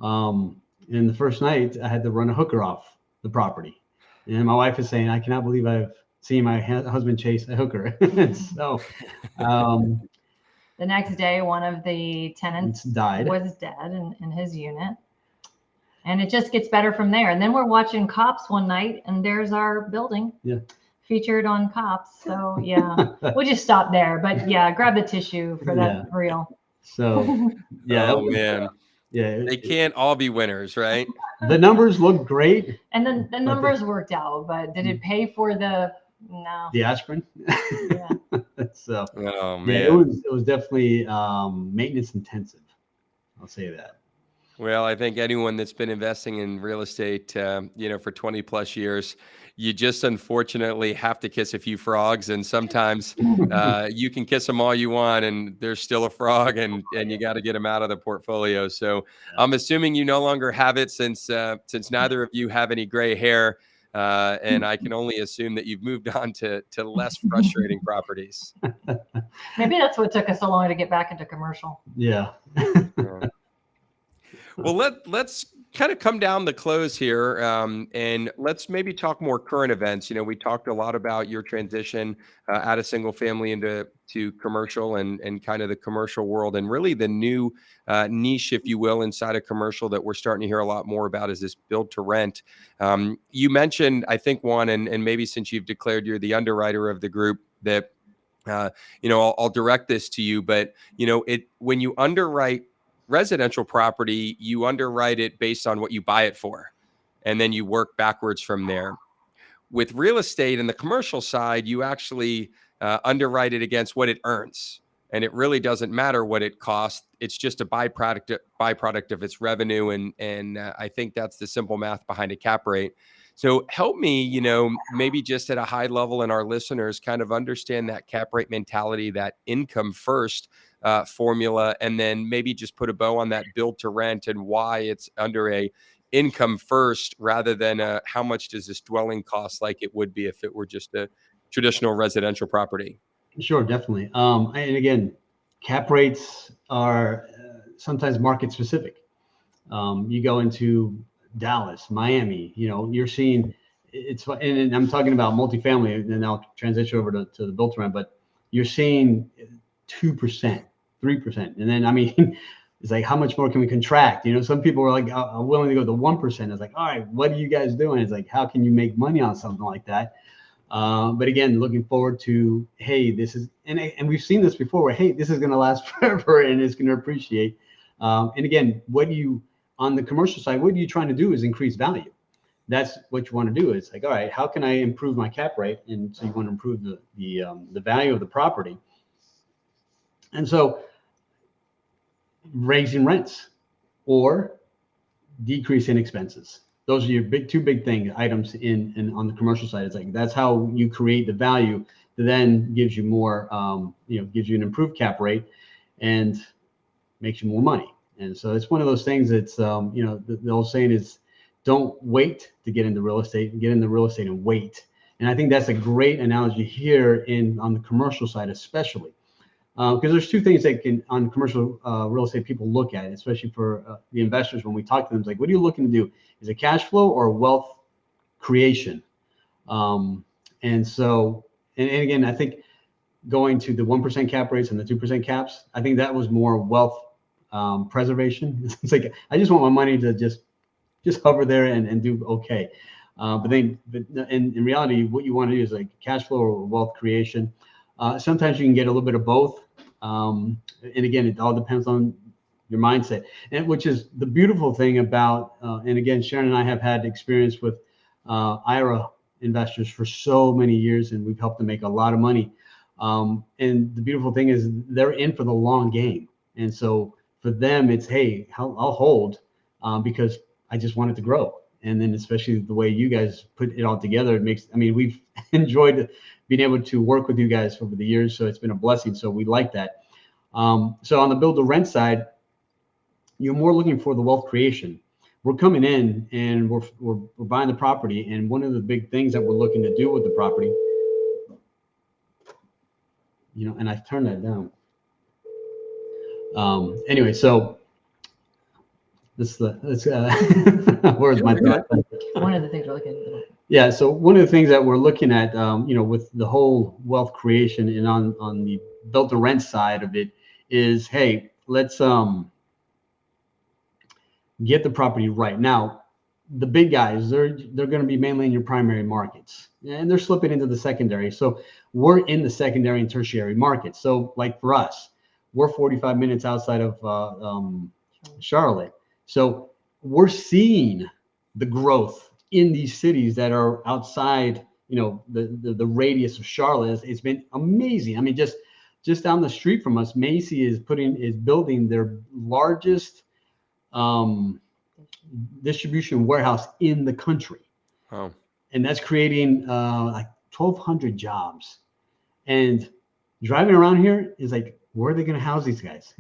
And the first night, I had to run a hooker off the property, and my wife is saying, "I cannot believe I've seen my husband chase a hooker." So the next day, one of the tenants died. was dead in his unit. And it just gets better from there. And then we're watching Cops one night, and there's our building featured on Cops. So yeah, we'll just stop there. But yeah, grab the tissue for that reel. So yeah, oh man, they can't all be winners, right? The numbers look great, and then the numbers worked out. But did it pay for the aspirin? Yeah. So oh man, it was definitely maintenance intensive. I'll say that. Well, I think anyone that's been investing in real estate, for 20 plus years, you just unfortunately have to kiss a few frogs. And sometimes you can kiss them all you want, and there's still a frog, and you got to get them out of the portfolio. So I'm assuming you no longer have it since neither of you have any gray hair. And I can only assume that you've moved on to less frustrating properties. Maybe that's what took us so long to get back into commercial. Yeah. Well, let's kind of come down the close here, and let's maybe talk more current events. We talked a lot about your transition out of single family to commercial and kind of the commercial world, and really the new niche, if you will, inside of commercial that we're starting to hear a lot more about is this build to rent. You mentioned, I think, Juan, and maybe since you've declared you're the underwriter of the group, that I'll direct this to you, but when you underwrite residential property, you underwrite it based on what you buy it for, and then you work backwards from there. With real estate and the commercial side, you actually underwrite it against what it earns, and it really doesn't matter what it costs. It's just a byproduct of its revenue, and I think that's the simple math behind a cap rate. So help me, maybe just at a high level, and our listeners kind of understand that cap rate mentality, that income first formula, and then maybe just put a bow on that build to rent and why it's under a income first rather than how much does this dwelling cost, like it would be if it were just a traditional residential property. Sure, definitely. And again, cap rates are sometimes market specific. You go into Dallas, Miami, you're seeing and I'm talking about multifamily, and then I'll transition over to the built to rent, but you're seeing 2%, 3%. And then, it's like, how much more can we contract? Some people were like, I'm willing to go to 1%. It's like, all right, what are you guys doing? It's like, how can you make money on something like that? But again, looking forward to, hey, this is, and we've seen this before where, hey, this is going to last forever and it's going to appreciate. And again, on the commercial side, what are you trying to do is increase value. That's what you want to do. It's like, all right, how can I improve my cap rate? And so you want to improve the value of the property. And so raising rents or decreasing expenses. Those are your two big items in on the commercial side. It's like, that's how you create the value that then gives you more, gives you an improved cap rate and makes you more money. And so it's one of those things that's, the old saying is, don't wait to get into real estate, get into real estate and wait. And I think that's a great analogy here on the commercial side, especially. Because there's two things that on commercial real estate people look at, especially for the investors. When we talk to them, it's like, what are you looking to do? Is it cash flow or wealth creation? And so, and again, I think going to the 1% cap rates and the 2% caps, I think that was more wealth preservation. It's like, I just want my money to just hover there and do okay. But in reality, what you want to do is like cash flow or wealth creation. Sometimes you can get a little bit of both. And again, it all depends on your mindset, and which is the beautiful thing about, and again, Sharon and I have had experience with IRA investors for so many years, and we've helped them make a lot of money. And the beautiful thing is they're in for the long game. And so for them, it's, hey, I'll hold because I just want it to grow. And then especially the way you guys put it all together, it makes, we've enjoyed being able to work with you guys over the years. So it's been a blessing. So we like that. So on the build to rent side, you're more looking for the wealth creation, we're coming in and we're buying the property. And one of the big things that we're looking to do with the property, and I turned that down. Anyway, so where's my thought? One of the things we're looking at. Yeah. So one of the things that we're looking at, with the whole wealth creation and on the built to rent side of it is, hey, let's get the property right. Now, the big guys, they're going to be mainly in your primary markets, and they're slipping into the secondary. So we're in the secondary and tertiary markets. So like for us, we're 45 minutes outside of Charlotte. So we're seeing the growth in these cities that are outside, the radius of Charlotte. It's been amazing. I mean, just down the street from us, Macy is building their largest distribution warehouse in the country. Oh. And that's creating like 1,200 jobs. And driving around here is like, where are they going to house these guys?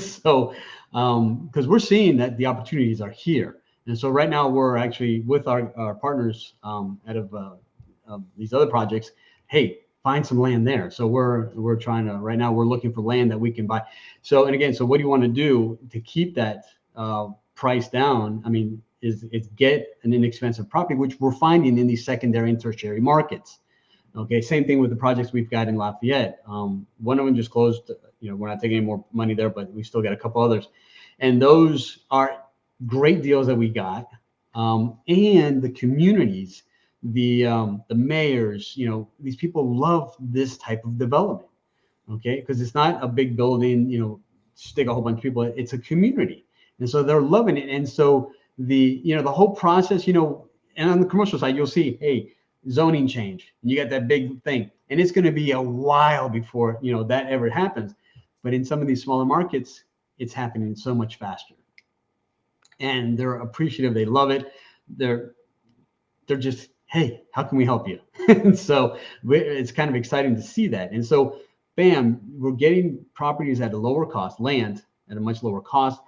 So, because we're seeing that the opportunities are here. And so right now we're actually with our partners out of these other projects. Hey, find some land there. So we're trying to, right now we're looking for land that we can buy. So, and again, so what do you want to do to keep that price down? I mean, it's get an inexpensive property, which we're finding in these secondary and tertiary markets. Okay, same thing with the projects we've got in Lafayette. One of them just closed. We're not taking any more money there, but we still got a couple others, and those are great deals that we got. And the communities, the mayors, these people love this type of development. Okay, because it's not a big building, stick a whole bunch of people. It's a community, and so they're loving it. And so the whole process, and on the commercial side, you'll see, hey, zoning change, and you got that big thing, and it's going to be a while before that ever happens. But in some of these smaller markets, it's happening so much faster, and they're appreciative. They love it. They're just, hey, how can we help you? And so it's kind of exciting to see that. And so, bam, we're getting properties at a lower cost, land at a much lower cost.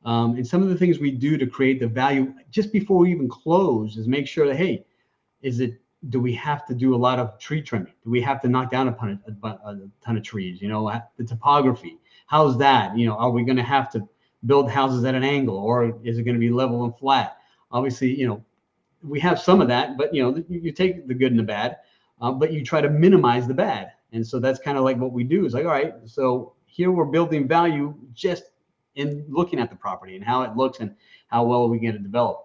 And some of the things we do to create the value just before we even close is make sure that, hey, do we have to do a lot of tree trimming? Do we have to knock down a ton of trees? The topography, how's that? Are we going to have to build houses at an angle, or is it going to be level and flat? Obviously, we have some of that, but you take the good and the bad, but you try to minimize the bad. And so that's kind of like what we do is like, all right, so here we're building value just in looking at the property and how it looks and how well are we going to develop.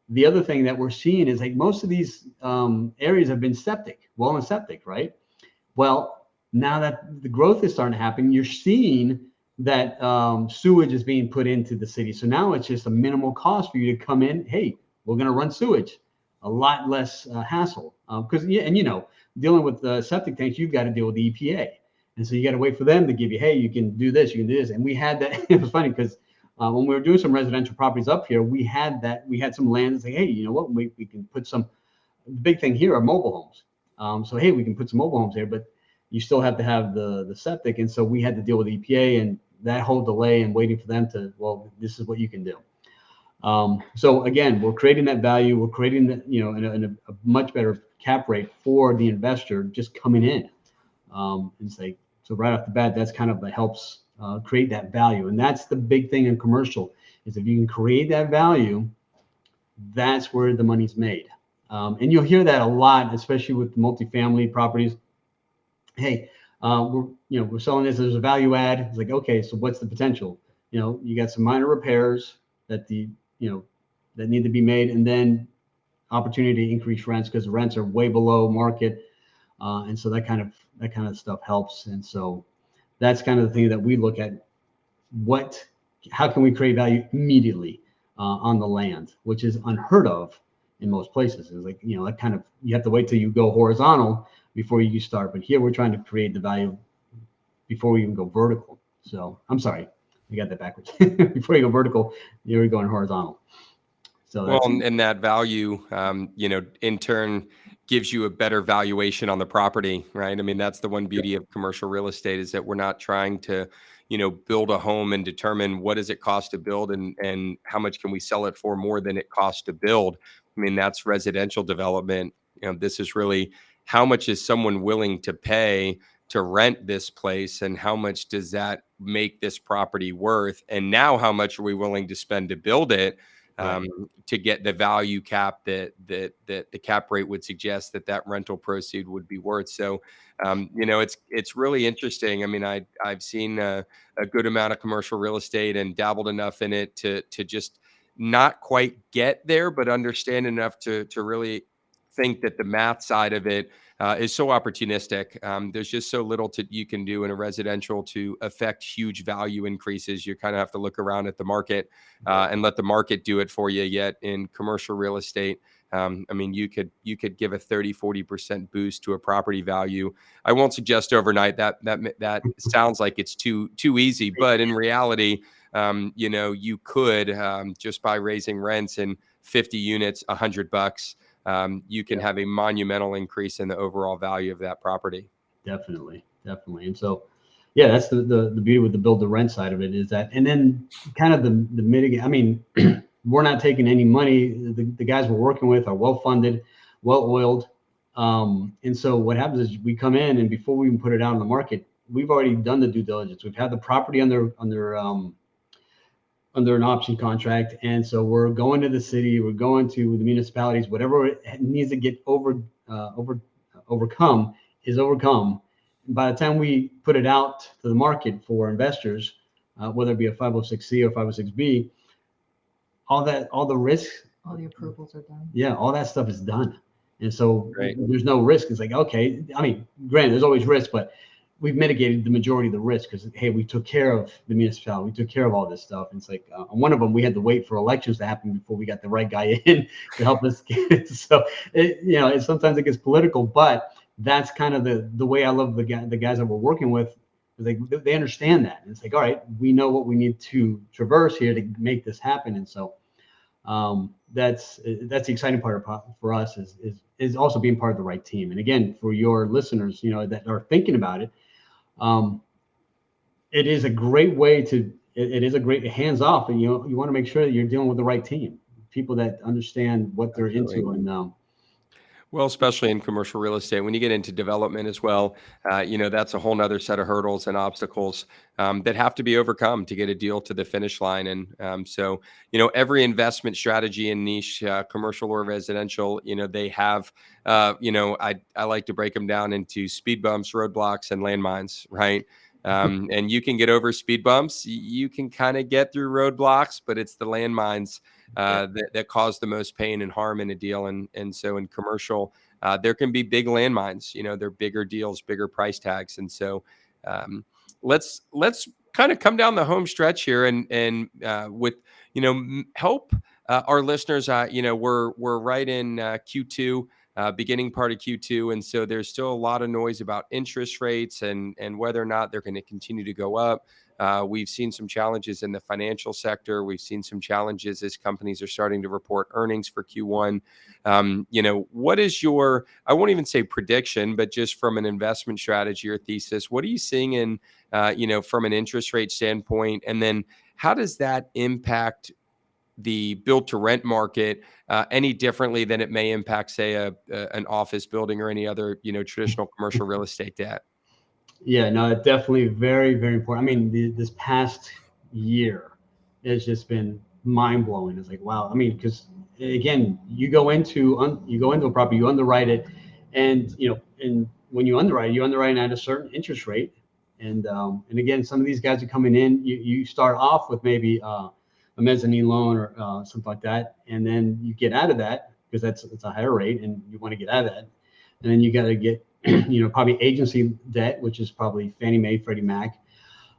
The other thing that we're seeing is like most of these areas have been wellness septic, right? Well, now that the growth is starting to happen, you're seeing that sewage is being put into the city. So now it's just a minimal cost for you to come in. Hey, we're going to run sewage, a lot less hassle. Because dealing with the septic tanks, you've got to deal with the EPA. And so you got to wait for them to give you, hey, you can do this, you can do this. And we had that. It was funny because when we were doing some residential properties up here, we had some land and say, hey, you know what, we can put some, the big thing here are mobile homes. So, hey, we can put some mobile homes here, but you still have to have the septic. And so we had to deal with EPA and that whole delay and waiting for them to, well, this is what you can do. So again, we're creating that value. We're creating that, in a much better cap rate for the investor just coming in. And say, so right off the bat, that's kind of that helps create that value. And that's the big thing in commercial is if you can create that value, that's where the money's made. And you'll hear that a lot, especially with multifamily properties. Hey, we're selling this as a value add. It's like, okay, so what's the potential? You got some minor repairs that that need to be made, and then opportunity to increase rents because the rents are way below market. And so that kind of stuff helps. And so that's kind of the thing that we look at. How can we create value immediately on the land, which is unheard of in most places. It's like, that kind of, you have to wait till you go horizontal before you start. But here we're trying to create the value before we even go vertical. So I'm sorry, I got that backwards. Before you go vertical, you're going horizontal. So well, and that value, in turn, gives you a better valuation on the property, right? I mean, that's the one beauty of commercial real estate, is that we're not trying to, build a home and determine what does it cost to build and how much can we sell it for more than it costs to build. I mean, that's residential development. This is really, how much is someone willing to pay to rent this place, and how much does that make this property worth? And now how much are we willing to spend to build it? To get the value cap that the cap rate would suggest that rental proceed would be worth. So, it's really interesting. I mean, I've seen a good amount of commercial real estate and dabbled enough in it to just not quite get there, but understand enough to really think that the math side of it is so opportunistic. There's just so little you can do in a residential to affect huge value increases. You kind of have to look around at the market and let the market do it for you. Yet in commercial real estate, I mean, you could give a 30-40% boost to a property value. I won't suggest overnight. That sounds like it's too easy, but in reality, you could just by raising rents in 50 units, $100. You can have a monumental increase in the overall value of that property. Definitely. And so, yeah, that's the beauty with the build to rent side of it, is that, and then kind of the mitigate. I mean, we're not taking any money. The guys we're working with are well funded, well oiled. And so what happens is we come in, and before we even put it out on the market, we've already done the due diligence. We've had the property under an option contract. And so we're going to the city, we're going to the municipalities, whatever it needs to get overcome is overcome. By the time we put it out to the market for investors, whether it be a 506C or 506B, all the risks, all the approvals are done. Yeah, all that stuff is done. And so Right. There's no risk. It's like, okay, I mean, granted, there's always risk, but we've mitigated the majority of the risk because, hey, we took care of the municipality, we took care of all this stuff. And it's like, on one of them, we had to wait for elections to happen before we got the right guy in to help us get it. So, sometimes it gets political, but that's kind of the way I love the guys that we're working with. They understand that. And it's like, all right, we know what we need to traverse here to make this happen. And so that's the exciting part for us is also being part of the right team. And again, for your listeners, that are thinking about it, it is a great way it is a great hands off, and you want to make sure that you're dealing with the right team, people that understand what they're into. And well, especially in commercial real estate, when you get into development as well, that's a whole nother set of hurdles and obstacles that have to be overcome to get a deal to the finish line. And so, every investment strategy in niche, commercial or residential, they have, I like to break them down into speed bumps, roadblocks, and landmines, right? And you can get over speed bumps. You can kind of get through roadblocks, but it's the landmines that cause the most pain and harm in a deal. And so in commercial, there can be big landmines. They're bigger deals, bigger price tags. And so let's kind of come down the home stretch here and with help our listeners. We're right in Q2. Beginning part of Q2. And so there's still a lot of noise about interest rates and whether or not they're going to continue to go up. We've seen some challenges in the financial sector. We've seen some challenges as companies are starting to report earnings for Q1. What is your, I won't even say prediction, but just from an investment strategy or thesis, what are you seeing in, from an interest rate standpoint? And then how does that impact the build to rent market any differently than it may impact, say, an office building or any other, traditional commercial real estate debt? Yeah, no, definitely very, very important. I mean, this past year has just been mind blowing. It's like, wow. I mean, because again, you go into a property, you underwrite it, and and when you underwrite at a certain interest rate, and again, some of these guys are coming in. You start off with maybe a mezzanine loan or something like that, and then you get out of that because it's a higher rate, and you want to get out of that, and then you got to get probably agency debt, which is probably Fannie Mae, Freddie Mac,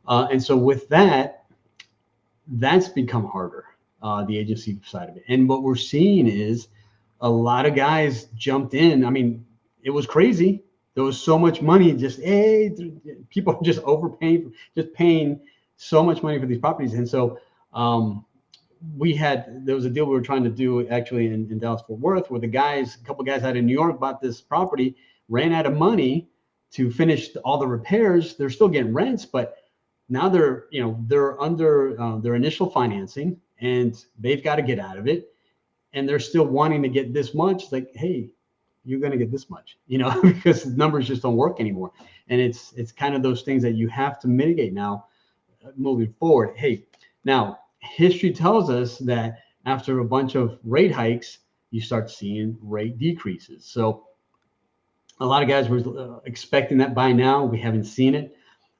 and so with that's become harder, the agency side of it. And what we're seeing is a lot of guys jumped in. I mean, it was crazy. There was so much money. People just overpaying, just paying so much money for these properties, and so. there was a deal we were trying to do actually in Dallas Fort Worth, where a couple guys out of New York bought this property, ran out of money to finish all the repairs. They're still getting rents, but now they're under their initial financing and they've got to get out of it. And they're still wanting to get this much. It's like, hey, you're going to get this much, because the numbers just don't work anymore. And it's kind of those things that you have to mitigate now moving forward. Hey, now history tells us that after a bunch of rate hikes, you start seeing rate decreases. So a lot of guys were expecting that by now. We haven't seen it.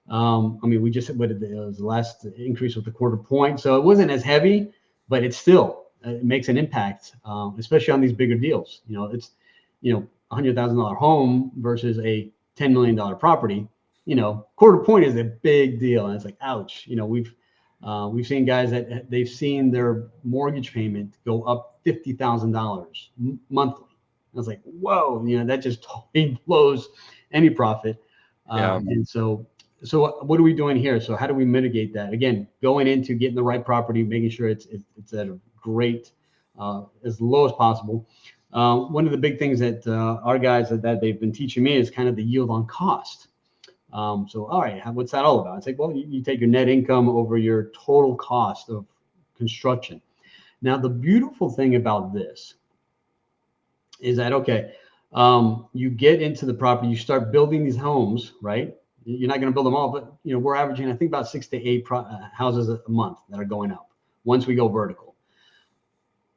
We just it was the last increase with the 1/4 point. So it wasn't as heavy, but it makes an impact, especially on these bigger deals. It's, $100,000 home versus a $10 million property. 1/4 point is a big deal. And it's like, ouch. We've seen guys that they've seen their mortgage payment go up $50,000 monthly. I was like, whoa, that just totally blows any profit. And so what are we doing here? So how do we mitigate that? Again, going into getting the right property, making sure it's at a great, as low as possible. One of the big things that our guys that they've been teaching me is kind of the yield on cost. So, all right, what's that all about? It's like, well, you take your net income over your total cost of construction. Now, the beautiful thing about this is that, you get into the property, you start building these homes, right? You're not going to build them all, but we're averaging, I think, about 6 to 8 houses a month that are going up once we go vertical.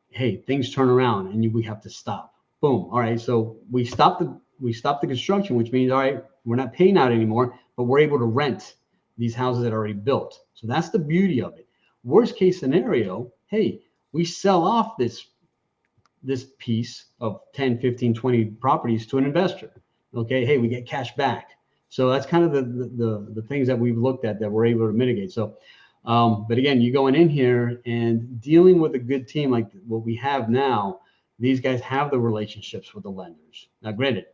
Hey, things turn around and we have to stop. Boom. All right, so we stop the construction, which means, all right, we're not paying out anymore, but we're able to rent these houses that are already built. So that's the beauty of it. Worst case scenario, hey, we sell off this piece of 10, 15, 20 properties to an investor. Okay, hey, we get cash back. So that's kind of the things that we've looked at that we're able to mitigate. So, but again, you going in here and dealing with a good team like what we have now, these guys have the relationships with the lenders. Now, granted,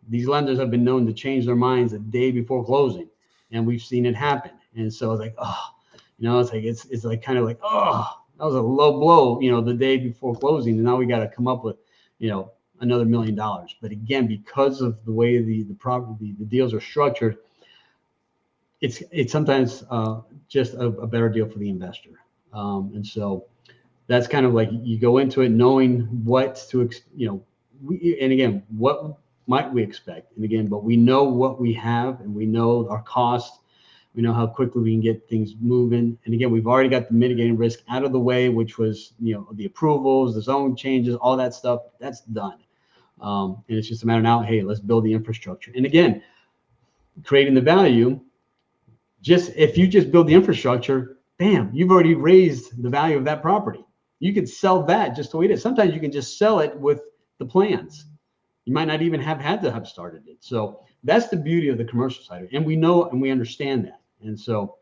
these lenders have been known to change their minds a day before closing, and we've seen it happen. And so it's like, it's like kind of like, that was a low blow, the day before closing, and now we got to come up with, another $1 million. But again, because of the way the deals are structured, it's sometimes just a better deal for the investor. And so that's kind of like you go into it knowing what to, and again, what might we expect? And again, but we know what we have and we know our cost. We know how quickly we can get things moving. And again, we've already got the mitigating risk out of the way, which was, the approvals, the zone changes, all that stuff, that's done. And it's just a matter now, hey, let's build the infrastructure. And again, creating the value, if you just build the infrastructure, bam, you've already raised the value of that property. You could sell that just the way it is. Sometimes you can just sell it with the plans. You might not even have had to have started it. So that's the beauty of the commercial side. And we know and we understand that. And so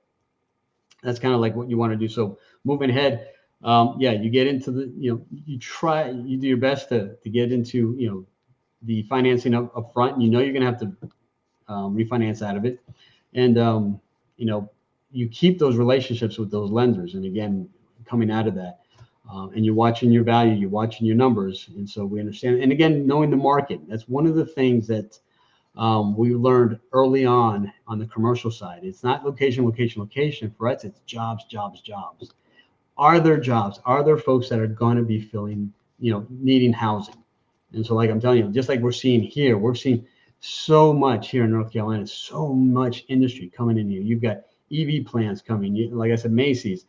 that's kind of like what you want to do. So moving ahead, you get into the, you do your best to get into, the financing up front. And you're going to have to refinance out of it. And, you keep those relationships with those lenders. And again, coming out of that, and you're watching your value, you're watching your numbers. And so we understand. And again, knowing the market, that's one of the things that we learned early on the commercial side. It's not location. For us, it's jobs. Are there jobs? Are there folks that are going to be filling, needing housing? And so, like I'm telling you, just like we're seeing here, we're seeing so much here in North Carolina, so much industry coming in here. You've got EV plants coming, like I said, Macy's,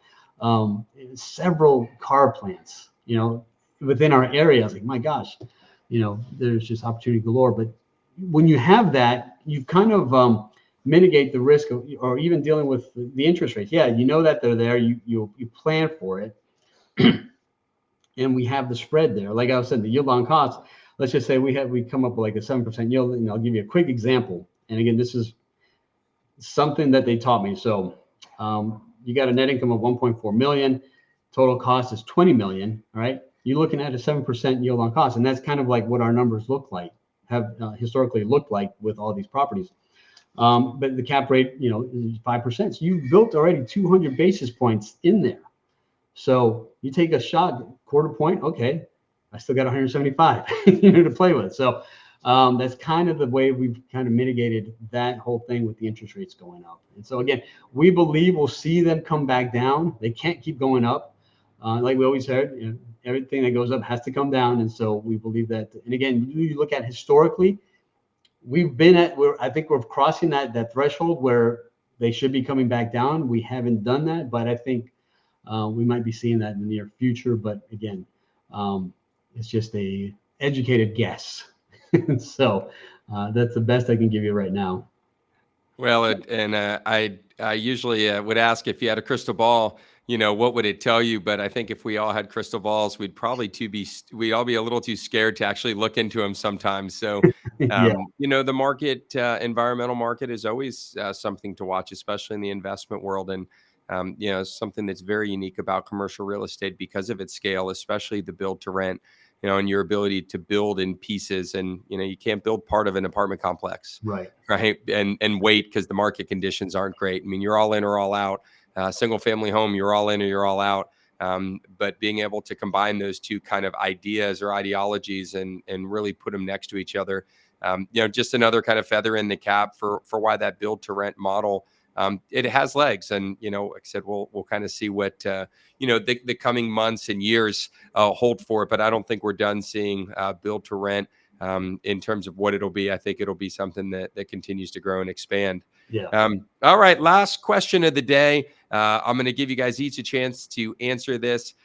several car plants, within our area. I was like, my gosh, there's just opportunity galore. But when you have that, you kind of mitigate the risk of, or even dealing with the interest rates. Yeah, that they're there. You plan for it, and we have the spread there. Like I said, the yield on cost. Let's just say we come up with like a 7% yield, and I'll give you a quick example. And again, this is something that they taught me. So you got a net income of 1.4 million. Total cost is 20 million. All right, you're looking at a 7% yield on cost, and that's kind of like what our numbers have historically looked like with all these properties. But the cap rate, is 5%. So you built already 200 basis points in there. So you take a shot, quarter point, okay, I still got 175 to play with. So that's kind of the way we've kind of mitigated that whole thing with the interest rates going up. And so again, we believe we'll see them come back down. They can't keep going up. Like we always heard, everything that goes up has to come down. And so we believe that. And again, you look at historically, I think we're crossing that threshold where they should be coming back down. We haven't done that, but I think we might be seeing that in the near future. But again, it's just a educated guess. So that's the best I can give you right now. Well, I usually would ask if you had a crystal ball, what would it tell you? But I think if we all had crystal balls, we'd all be a little too scared to actually look into them sometimes. So, Yeah. the market, environmental market is always something to watch, especially in the investment world. And, something that's very unique about commercial real estate because of its scale, especially the build to rent, and your ability to build in pieces. And, you can't build part of an apartment complex. Right. And wait because the market conditions aren't great. I mean, you're all in or all out. Single family home, you're all in or you're all out. But being able to combine those two kind of ideas or ideologies and really put them next to each other, just another kind of feather in the cap for why that build to rent model, it has legs. And, like I said, we'll kind of see what, the coming months and years hold for it. But I don't think we're done seeing build to rent in terms of what it'll be. I think it'll be something that continues to grow and expand. Yeah. All right. Last question of the day. I'm going to give you guys each a chance to answer this.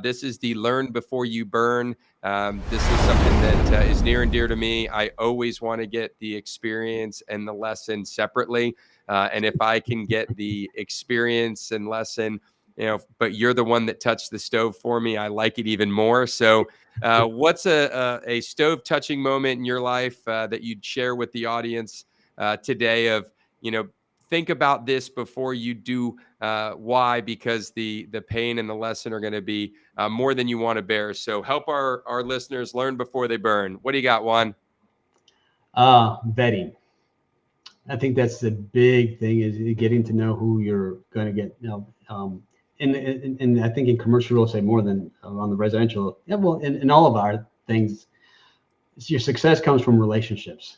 This is the learn before you burn. This is something that is near and dear to me. I always want to get the experience and the lesson separately. And if I can get the experience and lesson, but you're the one that touched the stove for me, I like it even more. So what's a stove touching moment in your life that you'd share with the audience today of, think about this before you do why, because the pain and the lesson are going to be more than you want to bear. So help our listeners learn before they burn. What do you got, Juan? Vetting. I think that's the big thing is getting to know who you're going to get. And I think in commercial real estate more than on the residential. Yeah, well, in all of our things, your success comes from relationships.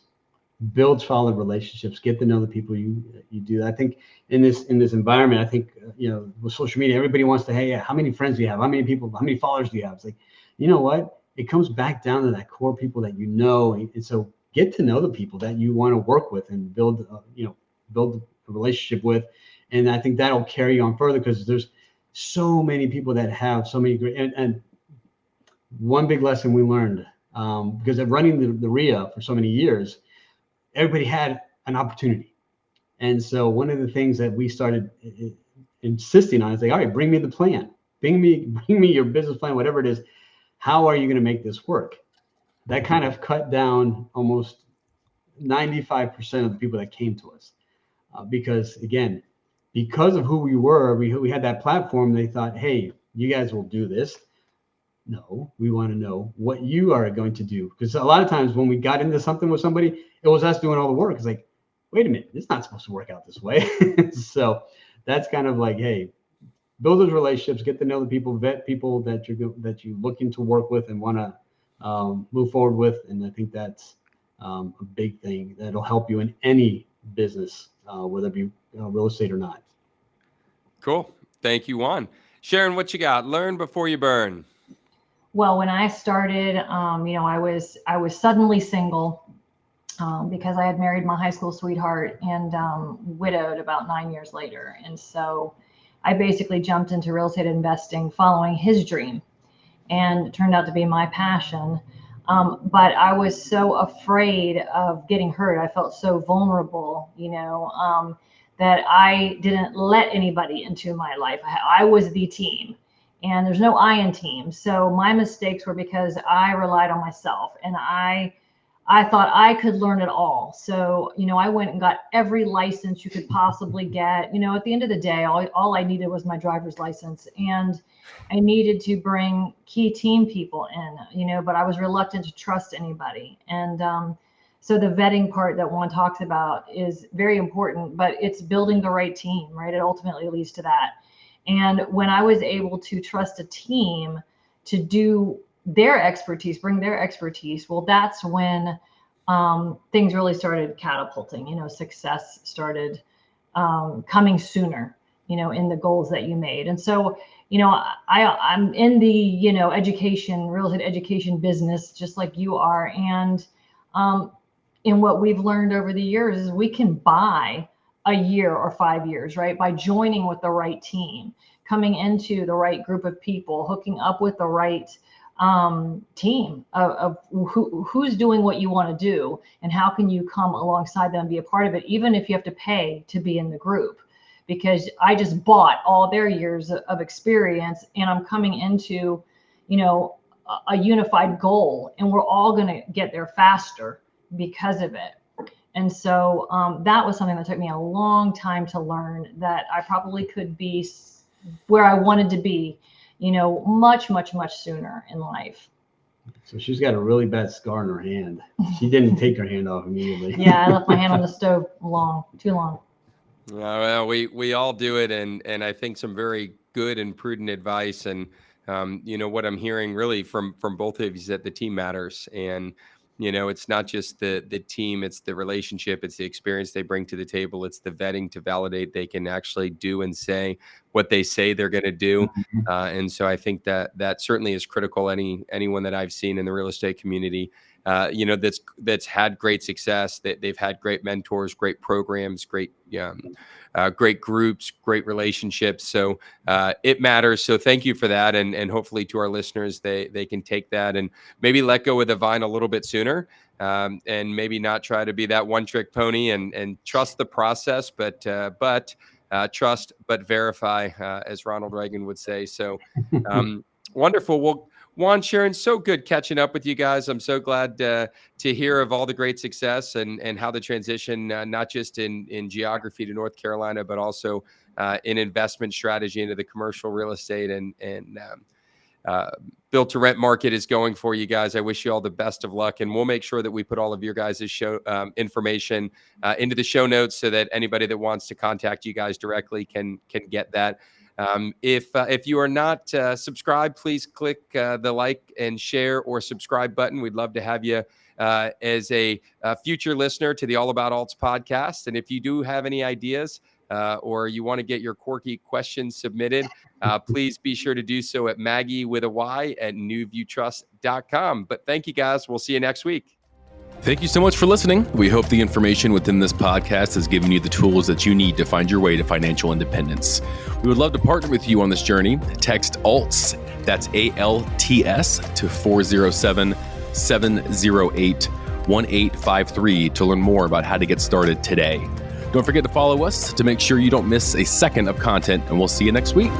Build solid relationships. Get to know the people you do. I think in this environment, I think with social media, everybody wants to, hey, how many friends do you have? How many people? How many followers do you have? It's like, you know what? It comes back down to that core people that you know, and so get to know the people that you want to work with and build a relationship with, and I think that'll carry you on further because there's so many people that have so many great. And one big lesson we learned because of running the RIA for so many years, everybody had an opportunity. And so one of the things that we started insisting on is like, all right, bring me the plan, bring me your business plan, whatever it is. How are you going to make this work? That kind of cut down almost 95% of the people that came to us because again, because of who we were, we had that platform. They thought, hey, you guys will do this. No, we want to know what you are going to do. Because a lot of times when we got into something with somebody, it was us doing all the work. It's like, wait a minute, it's not supposed to work out this way. So that's kind of like, hey, build those relationships, get to know the people, vet people that you're looking to work with and want to move forward with. And I think that's a big thing that'll help you in any business, whether it be real estate or not. Cool. Thank you, Juan. Sharon, what you got? Learn before you burn. Well, when I started, I was suddenly single because I had married my high school sweetheart and widowed about 9 years later. And so I basically jumped into real estate investing following his dream, and it turned out to be my passion. But I was so afraid of getting hurt. I felt so vulnerable, that I didn't let anybody into my life. I was the team. And there's no I in team. So my mistakes were because I relied on myself and I thought I could learn it all. So, I went and got every license you could possibly get. At the end of the day, all I needed was my driver's license, and I needed to bring key team people in, but I was reluctant to trust anybody. And so the vetting part that Juan talks about is very important, but it's building the right team, right? It ultimately leads to that. And when I was able to trust a team to do their expertise, bring their expertise, well, that's when things really started catapulting. Success started coming sooner, in the goals that you made. And so, I'm in the, education, real estate education business, just like you are. And what we've learned over the years is we can buy a year or 5 years, right? By joining with the right team, coming into the right group of people, hooking up with the right team of who's doing what you want to do, and how can you come alongside them and be a part of it, even if you have to pay to be in the group. Because I just bought all their years of experience, and I'm coming into, a unified goal, and we're all going to get there faster because of it. And so that was something that took me a long time to learn, that I probably could be where I wanted to be, much, much, much sooner in life. So she's got a really bad scar in her hand. She didn't take her hand off immediately. Yeah, I left my hand on the stove too long. Well, we all do it, and I think some very good and prudent advice. And what I'm hearing really from both of you is that the team matters, and it's not just the team, it's the relationship, it's the experience they bring to the table, it's the vetting to validate they can actually do and say what they say they're going to do. And so I think that certainly is critical. Anyone that I've seen in the real estate community, that's had great success, that they've had great mentors, great programs, great groups, great relationships. So it matters. So thank you for that. And hopefully to our listeners, they can take that and maybe let go of the vine a little bit sooner, and maybe not try to be that one-trick pony, and trust the process, but trust but verify, as Ronald Reagan would say. So wonderful. Well, Juan, Sharon, so good catching up with you guys. I'm so glad to hear of all the great success and how the transition, not just in geography to North Carolina, but also in investment strategy into the commercial real estate and built to rent market is going for you guys. I wish you all the best of luck, and we'll make sure that we put all of your guys' show information into the show notes so that anybody that wants to contact you guys directly can get that. If you are not subscribed, please click the like and share or subscribe button. We'd love to have you as a future listener to the All About Alts podcast. And if you do have any ideas or you want to get your quirky questions submitted, please be sure to do so at Maggie with a Y at newviewtrust.com. But thank you guys. We'll see you next week. Thank you so much for listening. We hope the information within this podcast has given you the tools that you need to find your way to financial independence. We would love to partner with you on this journey. Text ALTS, that's ALTS, to 407-708-1853 to learn more about how to get started today. Don't forget to follow us to make sure you don't miss a second of content, and we'll see you next week.